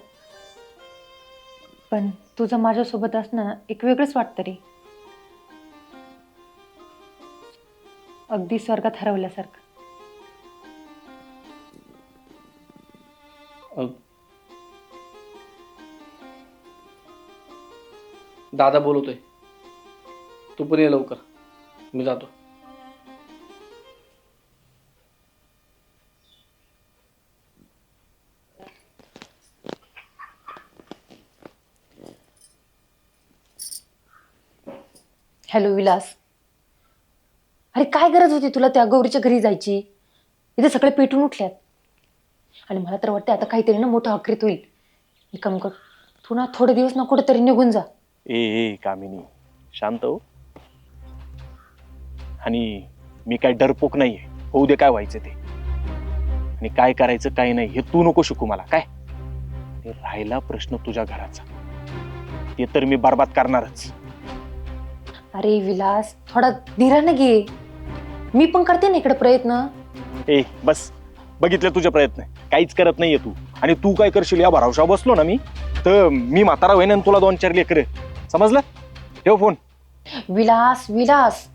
Speaker 1: पण तुझं माझ्यासोबत असणं ना एक वेगळंच वाटतं रे. अगदी स्वर्गात हरवल्यासारखं.
Speaker 2: दादा बोलवतोय, तू पण ये लवकर. मी जातो.
Speaker 1: हॅलो विलास. अरे काय गरज होती तुला त्या गौरीच्या घरी जायची? इथे सगळे पेटून उठल्यात आणि मला तर वाटतं आता काहीतरी ना मोठं अक्रित होईल. एक काम कर, तू ना थोडे दिवस ना कुठेतरी निघून जा.
Speaker 8: ए कामिनी, शांत हो. आणि मी काय डरपोक नाहीये, होऊ दे काय व्हायचं ते. आणि काय करायचं काय नाही हे तू नको शिकू मला. काय आणि राहिला प्रश्न तुझ्या घराचा, ते तर मी बर्बाद करणारच.
Speaker 1: अरे विलास, थोडा धीराने घे. मी पण करते ना इकडे प्रयत्न.
Speaker 8: ए बस, बघितलं तुझे प्रयत्न, काहीच करत नाहीये तू. आणि तू काय करशील या भरावशा बसलो ना मी, तर मी म्हातारा होईन आणि तुला 2-4 लेकर. समजलं? ठेव फोन.
Speaker 1: विलास विलास,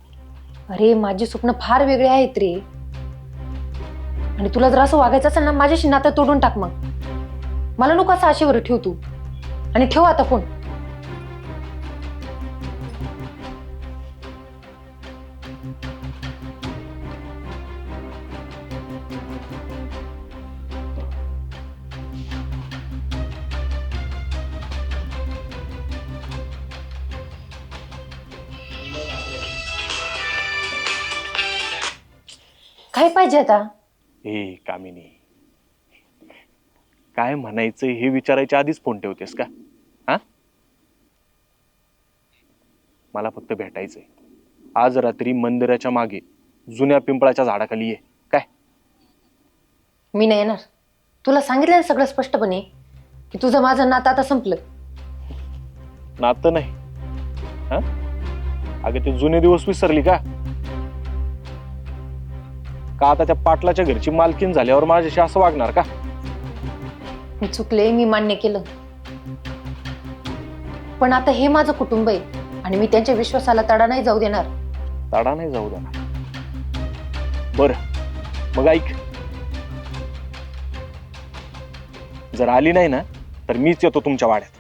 Speaker 1: अरे माझी स्वप्न फार वेगळे आहेत रे. आणि तुला जर असं वागायचं असेल ना, माझ्याशी नातं तोडून टाक. मग मला नको असं आशेवर ठेव तू. आणि ठेव आता फोन. काय पाहिजे आता?
Speaker 8: ए कामिनी, काय म्हणायचं हे विचारायच्या आधीच फोन ठेवतेस का? हा, मला फक्त भेटायचंय आज रात्री मंदिराच्या मागे जुन्या पिंपळाच्या झाडाखाली ये. काय?
Speaker 1: मी नाही येणार. तुला सांगितलं ना सगळं स्पष्टपणे की तुझं माझं नातं आता संपलं.
Speaker 8: नातं नाही? हा, अगं ते जुने दिवस विसरली का? का आता त्या पाटलाच्या घरची मालकीन झाल्यावर माझ्याशी असं वागणार का?
Speaker 1: मी चुकले, मी मान्य केलं. पण आता हे माझं कुटुंब आहे आणि मी त्यांच्या विश्वासाला तडा नाही जाऊ देणार.
Speaker 8: तडा नाही जाऊ देणार? बर, मग ऐक, जर आली नाही ना तर मीच येतो तुमच्या वाड्यात.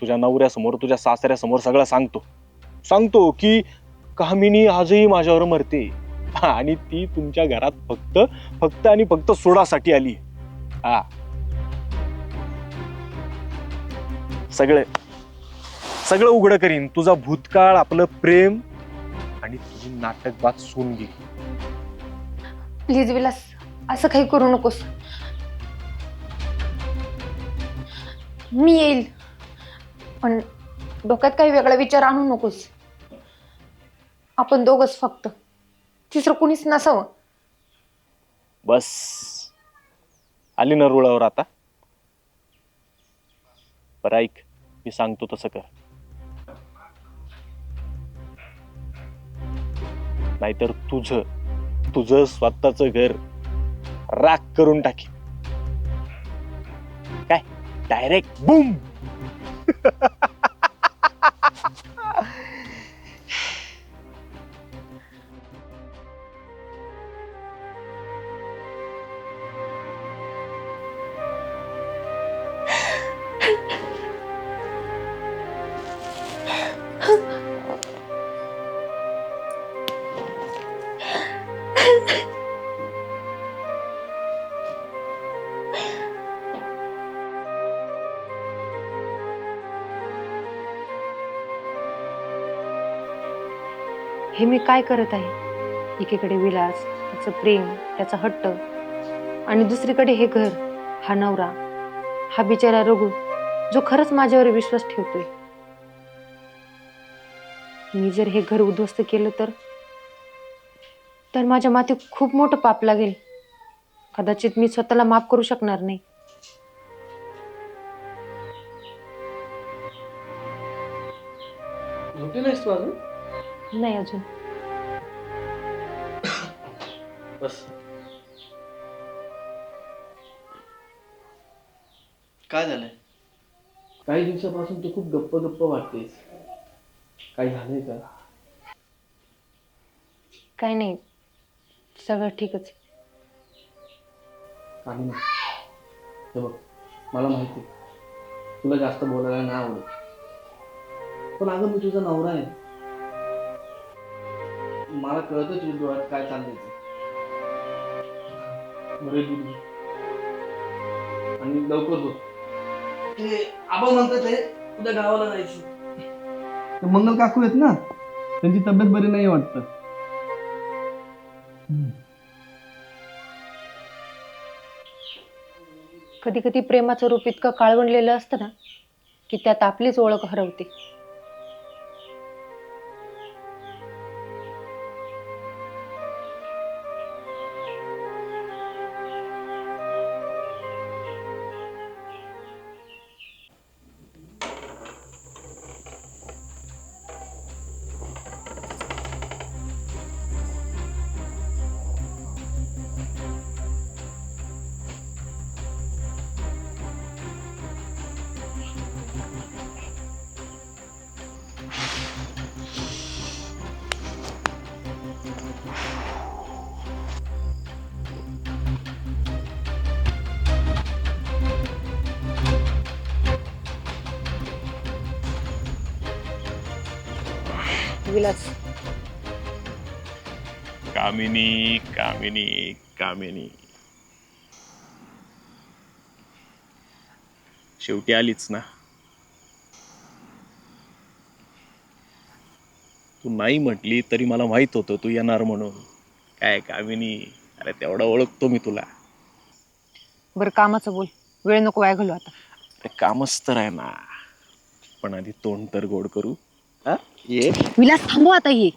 Speaker 8: तुझ्या नवऱ्यासमोर, तुझ्या सासऱ्यासमोर सगळं सांगतो की कामिनी आजही माझ्यावर मरते आणि ती तुमच्या घरात फक्त आणि फक्त सोडासाठी आली. हा, सगळं उघड करीन. तुझा भूतकाळ, आपलं प्रेम आणि तुझी नाटकबाज सोनगी.
Speaker 1: प्लीज विलास, असं काही करू नकोस. मी येईल, पण डोक्यात काही वेगळा विचार आणू नकोस. आपण दोघच फक्त, तिसरं कुणीच नसावं.
Speaker 8: बस, आली ना रुळावर आता? बरं ऐक, मी सांगतो तसं कर, नाहीतर तुझं स्वतःच घर राख करून टाकी. काय डायरेक्ट बूम.
Speaker 1: हे मी काय करत आहे? एकीकडे विलास, त्याचं प्रेम, त्याचा हट्ट, आणि दुसरीकडे हे घर, हा नवरा, हा बिचारा रघु जो खरंच माझ्यावर विश्वास ठेवतोय. मी जर हे घर उद्ध्वस्त केलं तर माझ्या माथी खूप मोठं पाप लागेल. कदाचित मी स्वतःला माफ करू शकणार नाही.
Speaker 2: झोपली नाहीस तू अजून?
Speaker 1: नाही अजून.
Speaker 2: बस. काय झालंय? काही दिवसापासून तू खूप गप्प वाटतेस. काय झालंय का?
Speaker 1: काय नाही, सगळं ठीकच.
Speaker 2: काही नाही. हे बघ, मला माहिती तुला जास्त बोलायला नाही आवडत, पण अगं मी तुझा नवरा आहे. मला कळतं तुझ्या डोळ्यात काय चाललंय ते. बरं दूध घे. आणि लवकर झोप. ते आबा म्हणतात ते उद्या गावाला जायची. ते मंगल काकू आहेत ना, त्यांची तब्येत बरी नाही वाटतं.
Speaker 1: कधी कधी प्रेमाचं रूप इतकं काळवंडलेलं असतं ना की त्यात आपलीच ओळख हरवते. विलास,
Speaker 7: कामिनी कामिनी कामिनी, शेवटी आलीच ना. तू नाही म्हटली तरी मला माहित होतं तू येणार म्हणून. काय कामिनी, अरे तेवढा ओळखतो मी तुला.
Speaker 1: बरं कामाचं बोल, वेळ नको वाया घालू आता.
Speaker 7: अरे कामच तर आहे ना, पण आधी तोंड तर गोड करू. हा ये.
Speaker 1: विलास थांबव आता हे.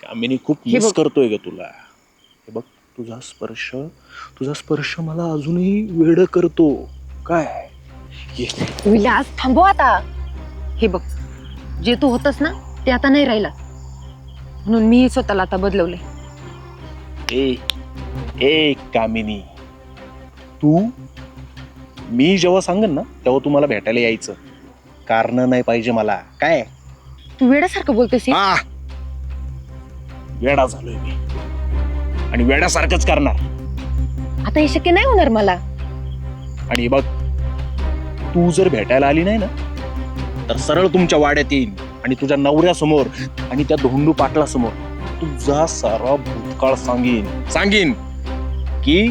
Speaker 7: कामिनी खूप
Speaker 1: हे
Speaker 7: मिस
Speaker 1: बघ.
Speaker 7: करतोय ग तुला. हे बघ, तुझा स्पर्श मला अजूनही वेड करतो. काय ये.
Speaker 1: विलास थांबव आता. हे बघ, जे तू होतस ना ते आता नाही राहिला, म्हणून मी स्वतःला आता बदलवले.
Speaker 7: ए ए कामिनी, तू मी जेव्हा सांगेन ना तेव्हा तू मला भेटायला यायचं. कारण नाही पाहिजे मला. काय
Speaker 1: तू वेड्यासारखं बोलतोस.
Speaker 7: हा, वेडा झालोय मी आणि वेड्यासारखंच करणार.
Speaker 1: आता हे शक्य नाही होणार मला.
Speaker 7: आणि बघ, तू जर भेटायला आली नाही ना तर सरळ तुमच्या वाड्यात येईन आणि तुझ्या नवऱ्यासमोर आणि त्या धोंडू पाटला समोर तुझा सारा भूतकाळ सांगीन की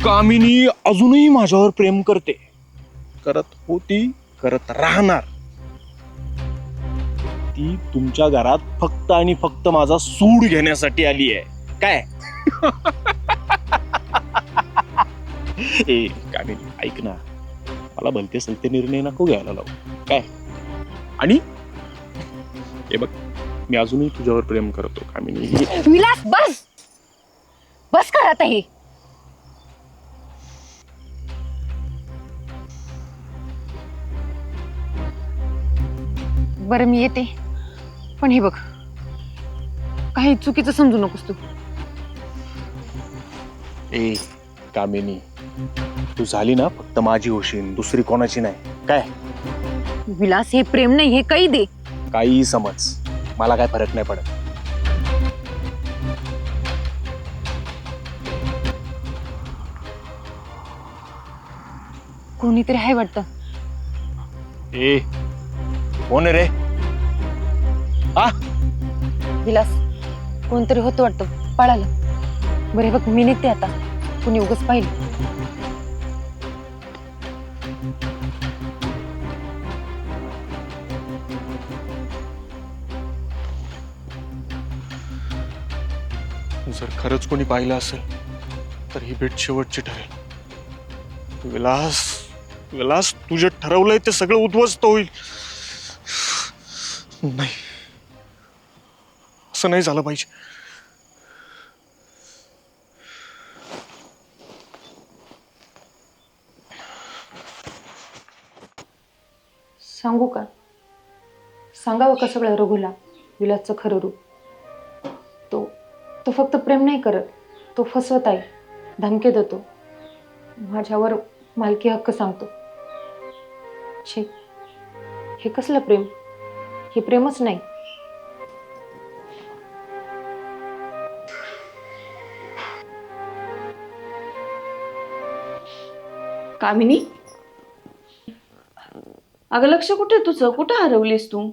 Speaker 7: कामिनी अजूनही माझ्यावर प्रेम करते, करत होती, करत राहणार. ती तुमच्या घरात फक्त आणि फक्त माझा सूड घेण्यासाठी आली आहे. काय ए कामिनी, ऐक ना, मला भलते सलते निर्णय नको घ्यायला लावू. काय आणि हे बघ, मी अजूनही तुझ्यावर प्रेम करतो कामिनी.
Speaker 1: विलास बस बस कर आता हे. बरं मी येते, पण हे बघ, काही चुकीचं समजू नकोस तू.
Speaker 7: ए कामिनी, तू झाली ना फक्त माझी होशील, दुसरी कोणाची नाही. काय
Speaker 1: विलास, हे प्रेम नाही, हे काही दे.
Speaker 7: काही समज, मला काय फरक नाही पडत.
Speaker 1: कोणीतरी आहे वाटतं.
Speaker 7: ए कोण आहे रे? आ
Speaker 1: विलास, कोणतरी होतं वाटतं, पळालं. बरं हे बघ, मी निघते आता, कुणी उगाच पाहिलं.
Speaker 7: जर खरंच कोणी पाहिलं असेल तर ही भेट शेवटची ठरेल. विलास, विलास, तुझे ठरवलंय ते सगळं उद्ध्वस्त होईल. नाही, असं नाही झालं पाहिजे.
Speaker 1: सांगू का? सांगावं का सगळं रघुला, विलासचं खरं रूप? तो फक्त प्रेम नाही करत, तो फसवत आहे, धमके देतो, माझ्यावर मालकी हक्क सांगतो. छे, हे कसलं प्रेम? हे प्रेमच नाही.
Speaker 6: कामिनी, अगं लक्ष कुठे तुझं? कुठं हरवलीस तू?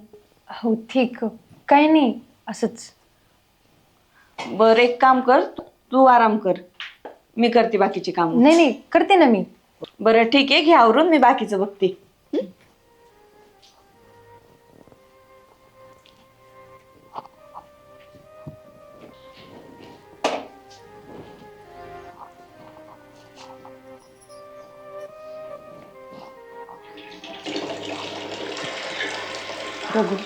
Speaker 1: हो ठीक, काही नाही, असंच.
Speaker 6: बर एक काम कर, तू आराम कर, मी करते बाकीची काम.
Speaker 1: नाही नाही, करते ना मी.
Speaker 6: बरं ठीक आहे, घे आवरून, मी बाकीचं बघते.
Speaker 1: रघु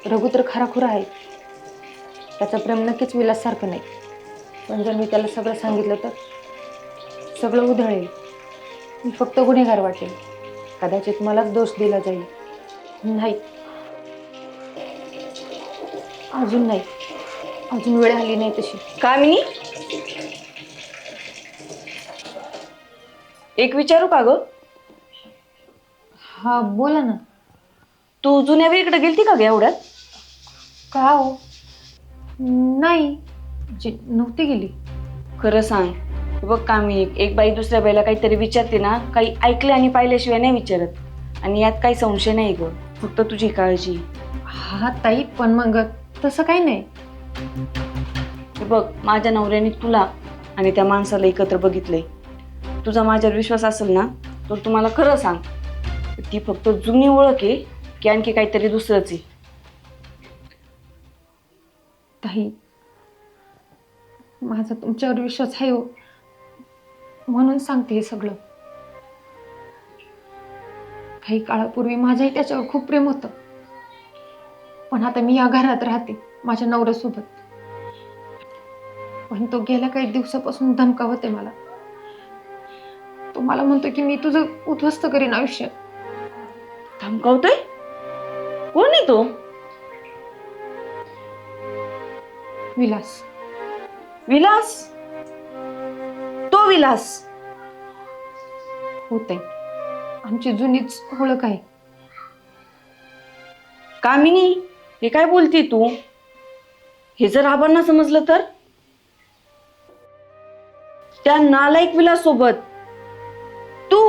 Speaker 1: रघु तर खराखुरा आहे. त्याचं प्रेम नक्कीच विलाससारखं नाही. पण जर मी त्याला सगळं सांगितलं तर सगळं उधळेल. मी फक्त गुन्हेगार वाटेल. कदाचित मलाच दोष दिला जाईल. नाही, अजून नाही, अजून वेळ आली नाही तशी.
Speaker 6: कामिनी, एक विचारू का ग?
Speaker 1: हा बोला ना.
Speaker 6: तू जुन्या वेळीकडे गेलती का ग एवढ्यात?
Speaker 1: का हो? नाही, नव्हती गेली.
Speaker 6: खरं सांग. बघ कामिनी, एक बाई दुसऱ्या बाईला काहीतरी विचारते ना, काही ऐकले आणि पाहिल्याशिवाय नाही विचारत. आणि यात काही संशय नाही ग, फक्त तुझी काळजी.
Speaker 1: हा ताई, पण मग तसं काही नाही.
Speaker 6: हे बघ, माझ्या नवऱ्याने तुला आणि त्या माणसाला एकत्र बघितलंय. तुझा माझ्यावर विश्वास असेल ना, तर तुम्हाला खरं सांग, ती फक्त जुनी ओळख आहे की आणखी काहीतरी दुसरंच आहे?
Speaker 1: ताई, माझा तुमच्यावर विश्वास आहे हो, म्हणून सांगते हे सगळं. काही काळापूर्वी माझंही त्याच्यावर खूप प्रेम होतं. पण आता मी या घरात राहते माझ्या नवऱ्यासोबत. पण तो गेल्या काही दिवसापासून धमकावत आहे मला. तो मला म्हणतो की मी तुझं उद्ध्वस्त करीन आयुष्य.
Speaker 6: धमकावतोय? कोण आहे तो?
Speaker 1: विलास.
Speaker 6: विलास? तो विलास?
Speaker 1: होते, आमची जुनीच ओळख आहे.
Speaker 6: कामिनी, हे काय बोलते तू? हे जर आबांना समजलं तर? त्या नालायक विलास सोबत तू?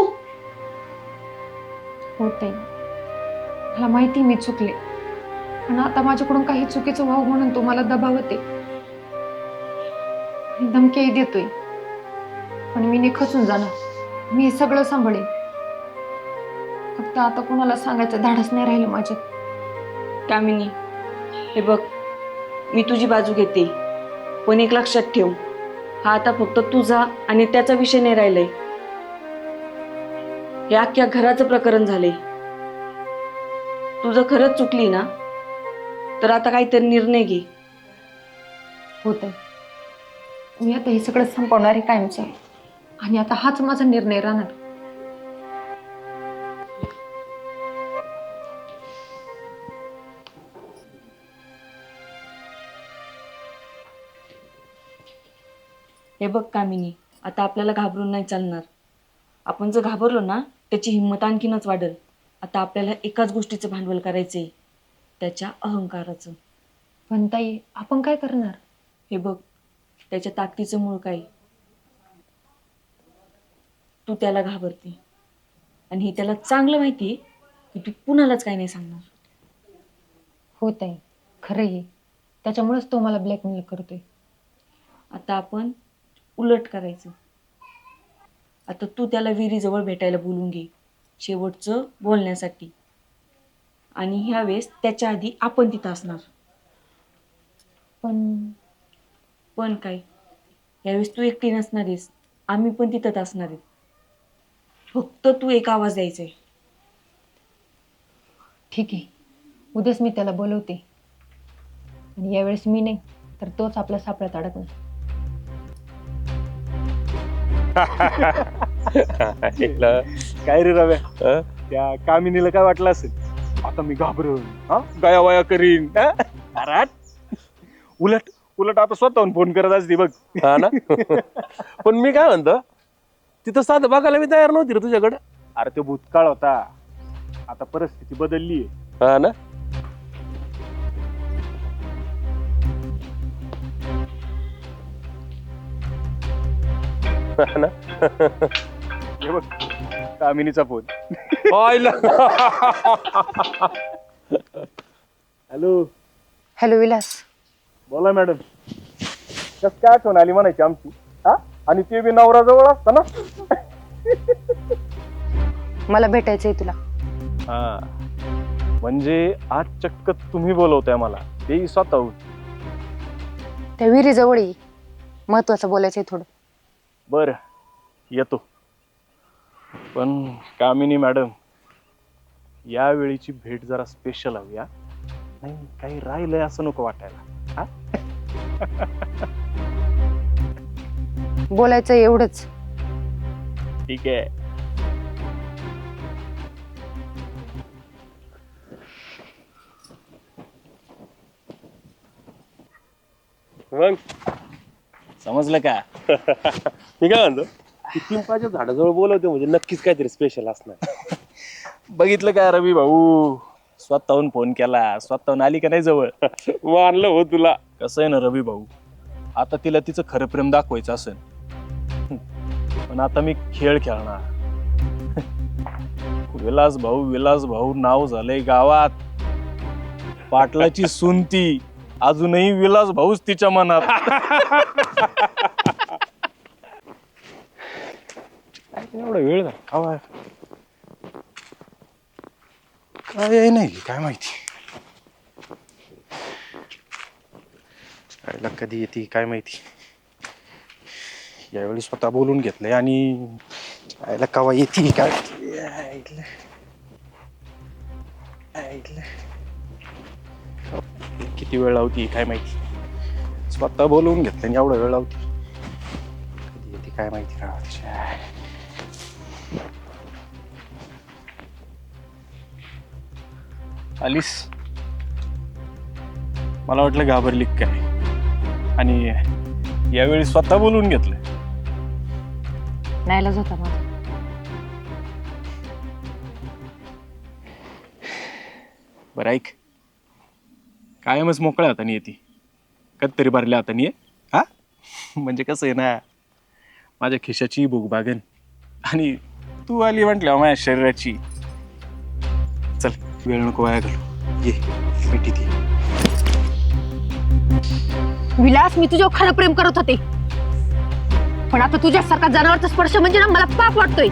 Speaker 1: होते, मला माहिती मी चुकले. पण आता माझ्याकडून काही चुकीचं व्हावं म्हणून तो मला दबावते, धमकीही देतोय. पण मी नाही खचून जाणार. मी हे सगळं सांभाळेन. फक्त आता कोणाला सांगायचं धाडस नाही राहिलं माझ्यात.
Speaker 6: कामिनी, हे बघ, मी तुझी बाजू घेते, पण एक लक्षात ठेव, हा आता फक्त तुझा आणि त्याचा विषय नाही राहिलाय. हे अख्ख्या घराचं प्रकरण झालंय. तुझं खरंच चुकली ना, तर आता काहीतरी निर्णय घे.
Speaker 1: होतंय, मी आता हे सगळं संपवणार आहे कायमचं. आणि आता हाच माझा निर्णय राहणार.
Speaker 6: हे बघ कामिनी, आता आपल्याला घाबरून नाही चालणार. आपण जर घाबरलो ना, त्याची हिंमत आणखीनच वाढेल. आता आपल्याला एकाच गोष्टीचं भांडवल करायचंय, त्याच्या अहंकाराचं.
Speaker 1: पण ताई, आपण काय करणार?
Speaker 6: हे बघ, त्याच्या ताकदीचं मूळ काय? तू त्याला घाबरते, आणि हे त्याला चांगलं माहितीये की तू कुणालाच काही नाही सांगणार.
Speaker 1: होतंय, खरं आहे. त्याच्यामुळेच तो मला ब्लॅकमेल करतोय.
Speaker 6: आता आपण उलट करायचं. आता तू त्याला विहिरीजवळ भेटायला बोलून घे, शेवटचं बोलण्यासाठी. आणि ह्यावेळेस त्याच्या आधी आपण तिथं असणार. पण काय, यावेळेस तू एकटी नसणार आहेस, आम्ही पण तिथंच असणार आहे. फक्त तू एक आवाज द्यायचा आहे.
Speaker 1: ठीक आहे, उद्याच मी त्याला बोलवते. आणि यावेळेस मी नाही तर तोच आपल्या सापळ्यात अडकणार.
Speaker 7: काय रे रव्या, त्या कामिनीला काय वाटलं असेल? आता मी घाबरून गया वया करीन. उलट उलट आता स्वतःहून फोन करत असते बघ.
Speaker 8: हा ना. पण मी काय म्हणतो, तिथं साधं बघायला मी तयार नव्हती रे तुझ्याकडे.
Speaker 7: अरे तो भूतकाळ होता, आता परिस्थिती बदलली.
Speaker 8: हा ना. हा ना.
Speaker 7: हे बघ, कामिनीचा फोन.
Speaker 8: हॅलो.
Speaker 1: हॅलो विलास.
Speaker 7: बोला मॅडम. कस काय आठवण आली म्हणायची आमची, हा? आणि ते बी नवरा जवळ असता ना.
Speaker 1: मला भेटायचंय तुला.
Speaker 7: हा, म्हणजे आज चक्क तुम्ही बोलवताय मला, तेही स्वतःहून.
Speaker 1: त्या विहिरीजवळ ये, महत्वाचं बोलायचंय थोडं.
Speaker 7: बर, येतो. पण कामिनी मॅडम, यावेळीची भेट जरा स्पेशल हवी, हा? नाही काही राहिलंय असं नको वाटायला, हा?
Speaker 1: बोलायचंय एवढंच.
Speaker 7: ठीक आहे. मग
Speaker 8: समजलं का?
Speaker 7: मी काय म्हणतो,
Speaker 8: ती पिंपाच्या झाडाजवळ बोलवते म्हणजे नक्कीच काहीतरी स्पेशल असणार.
Speaker 7: बघितलं का रवी भाऊ, स्वतःहून फोन केला, स्वतःहून आली का नाही जवळ.
Speaker 8: मानलं हो तुला.
Speaker 7: कसं आहे ना रवी भाऊ, आता तिला तिचं खरं प्रेम दाखवायचं असेल, पण आता मी खेळ खेळणार. विलास भाऊ नाव झालंय गावात. पाटलाची सुनती, अजूनही विलास भाऊच तिच्या मनात. एवढा वेळ झाला काय नाही काय माहिती. आईला कधी येते काय माहिती. यावेळी स्वतः बोलून घेतलंय आणि आईला कवा येते काय. किती वेळ लावती काय माहिती. स्वतः बोलवून घेतलं आणि एवढा वेळ लावती. कधी येते काय माहिती. आलीस, मला वाटलं घाबरली काय, आणि यावेळी स्वतः बोलवून घेतलं.
Speaker 1: नाहीलाच होता माझा.
Speaker 7: बरं ऐक, कायमच मोकळ्या हाताने येते, कधीतरी भरल्या हाताने ये, हा? म्हणजे कसं आहे ना, माझ्या खिशाची भूक भागन, आणि तू आली म्हटल्यावर माझ्या शरीराची. चल, वेळ नको वाया घालू, ये मिठी ती.
Speaker 1: विलास, मी तुझ्यावर खरं प्रेम करत होते, पण आता तुझ्यासारखा जनावरचा स्पर्श म्हणजे ना मला पाप वाटतोय.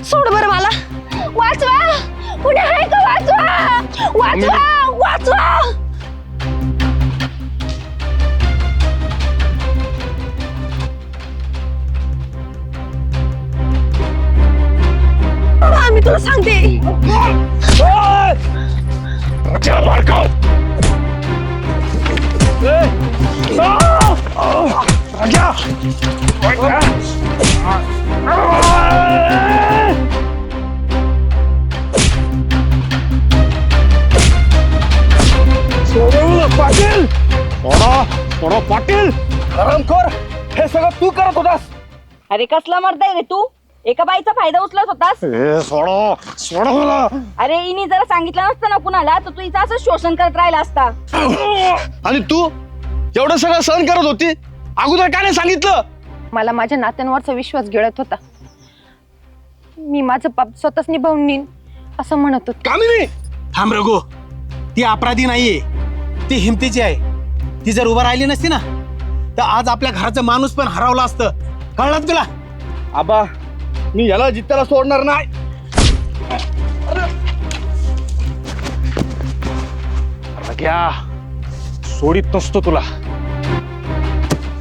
Speaker 1: सोड बरं मला. वाचवा, कुठे आहे का? वाचवा, वाचवा, वाचवा. मी तुला सांगते.
Speaker 7: पाटील, पाटील, हरामखोर, हे सगळं तू करत होतास.
Speaker 6: अरे कसला मर्दा रे तू, एका बाईचा फायदा उचलत होतास.
Speaker 7: सोडा मला.
Speaker 6: अरे इनी जरा सांगितलं नसतं ना कुणाला, तर तू हिचं असं शोषण करत राहिला असता.
Speaker 2: आणि तू एवढं सगळं सहन करत होती, अगोदर काय नाही सांगितलं?
Speaker 1: मला माझ्या नात्यांवरचा विश्वास गिळत होता. मी माझं पाप स्वतःच निभावून नेईन असं म्हणत होते.
Speaker 3: कामिनी, थांब रघु, ती अपराधी नाहीये, ती हिमतीची आहे. ती जर उभा राहिली नसती ना, तर आज आपल्या घराचं माणूस पण हरवलं असतं. कळलं तुला?
Speaker 2: आबा, मी याला जित्याला सोडणार नाही.
Speaker 7: घ्या, सोडित नसतो तुला.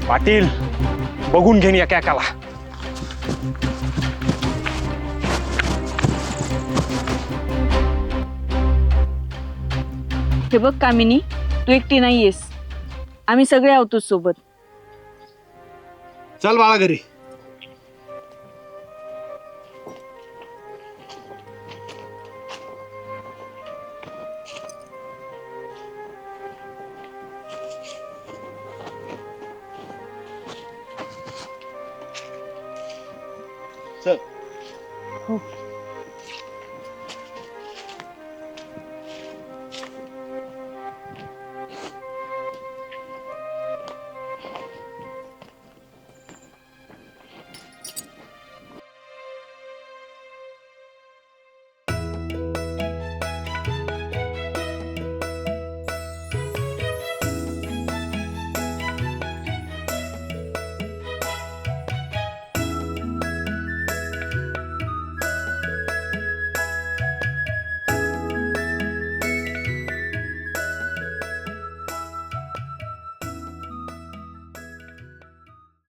Speaker 7: पाटील, बघून घेईन या कॅकाला.
Speaker 6: हे बघ कामिनी, तू एकटी नाहीयेस, आम्ही सगळे आहोत सोबत.
Speaker 3: चल बाळा घरी.
Speaker 2: चल.
Speaker 1: हो.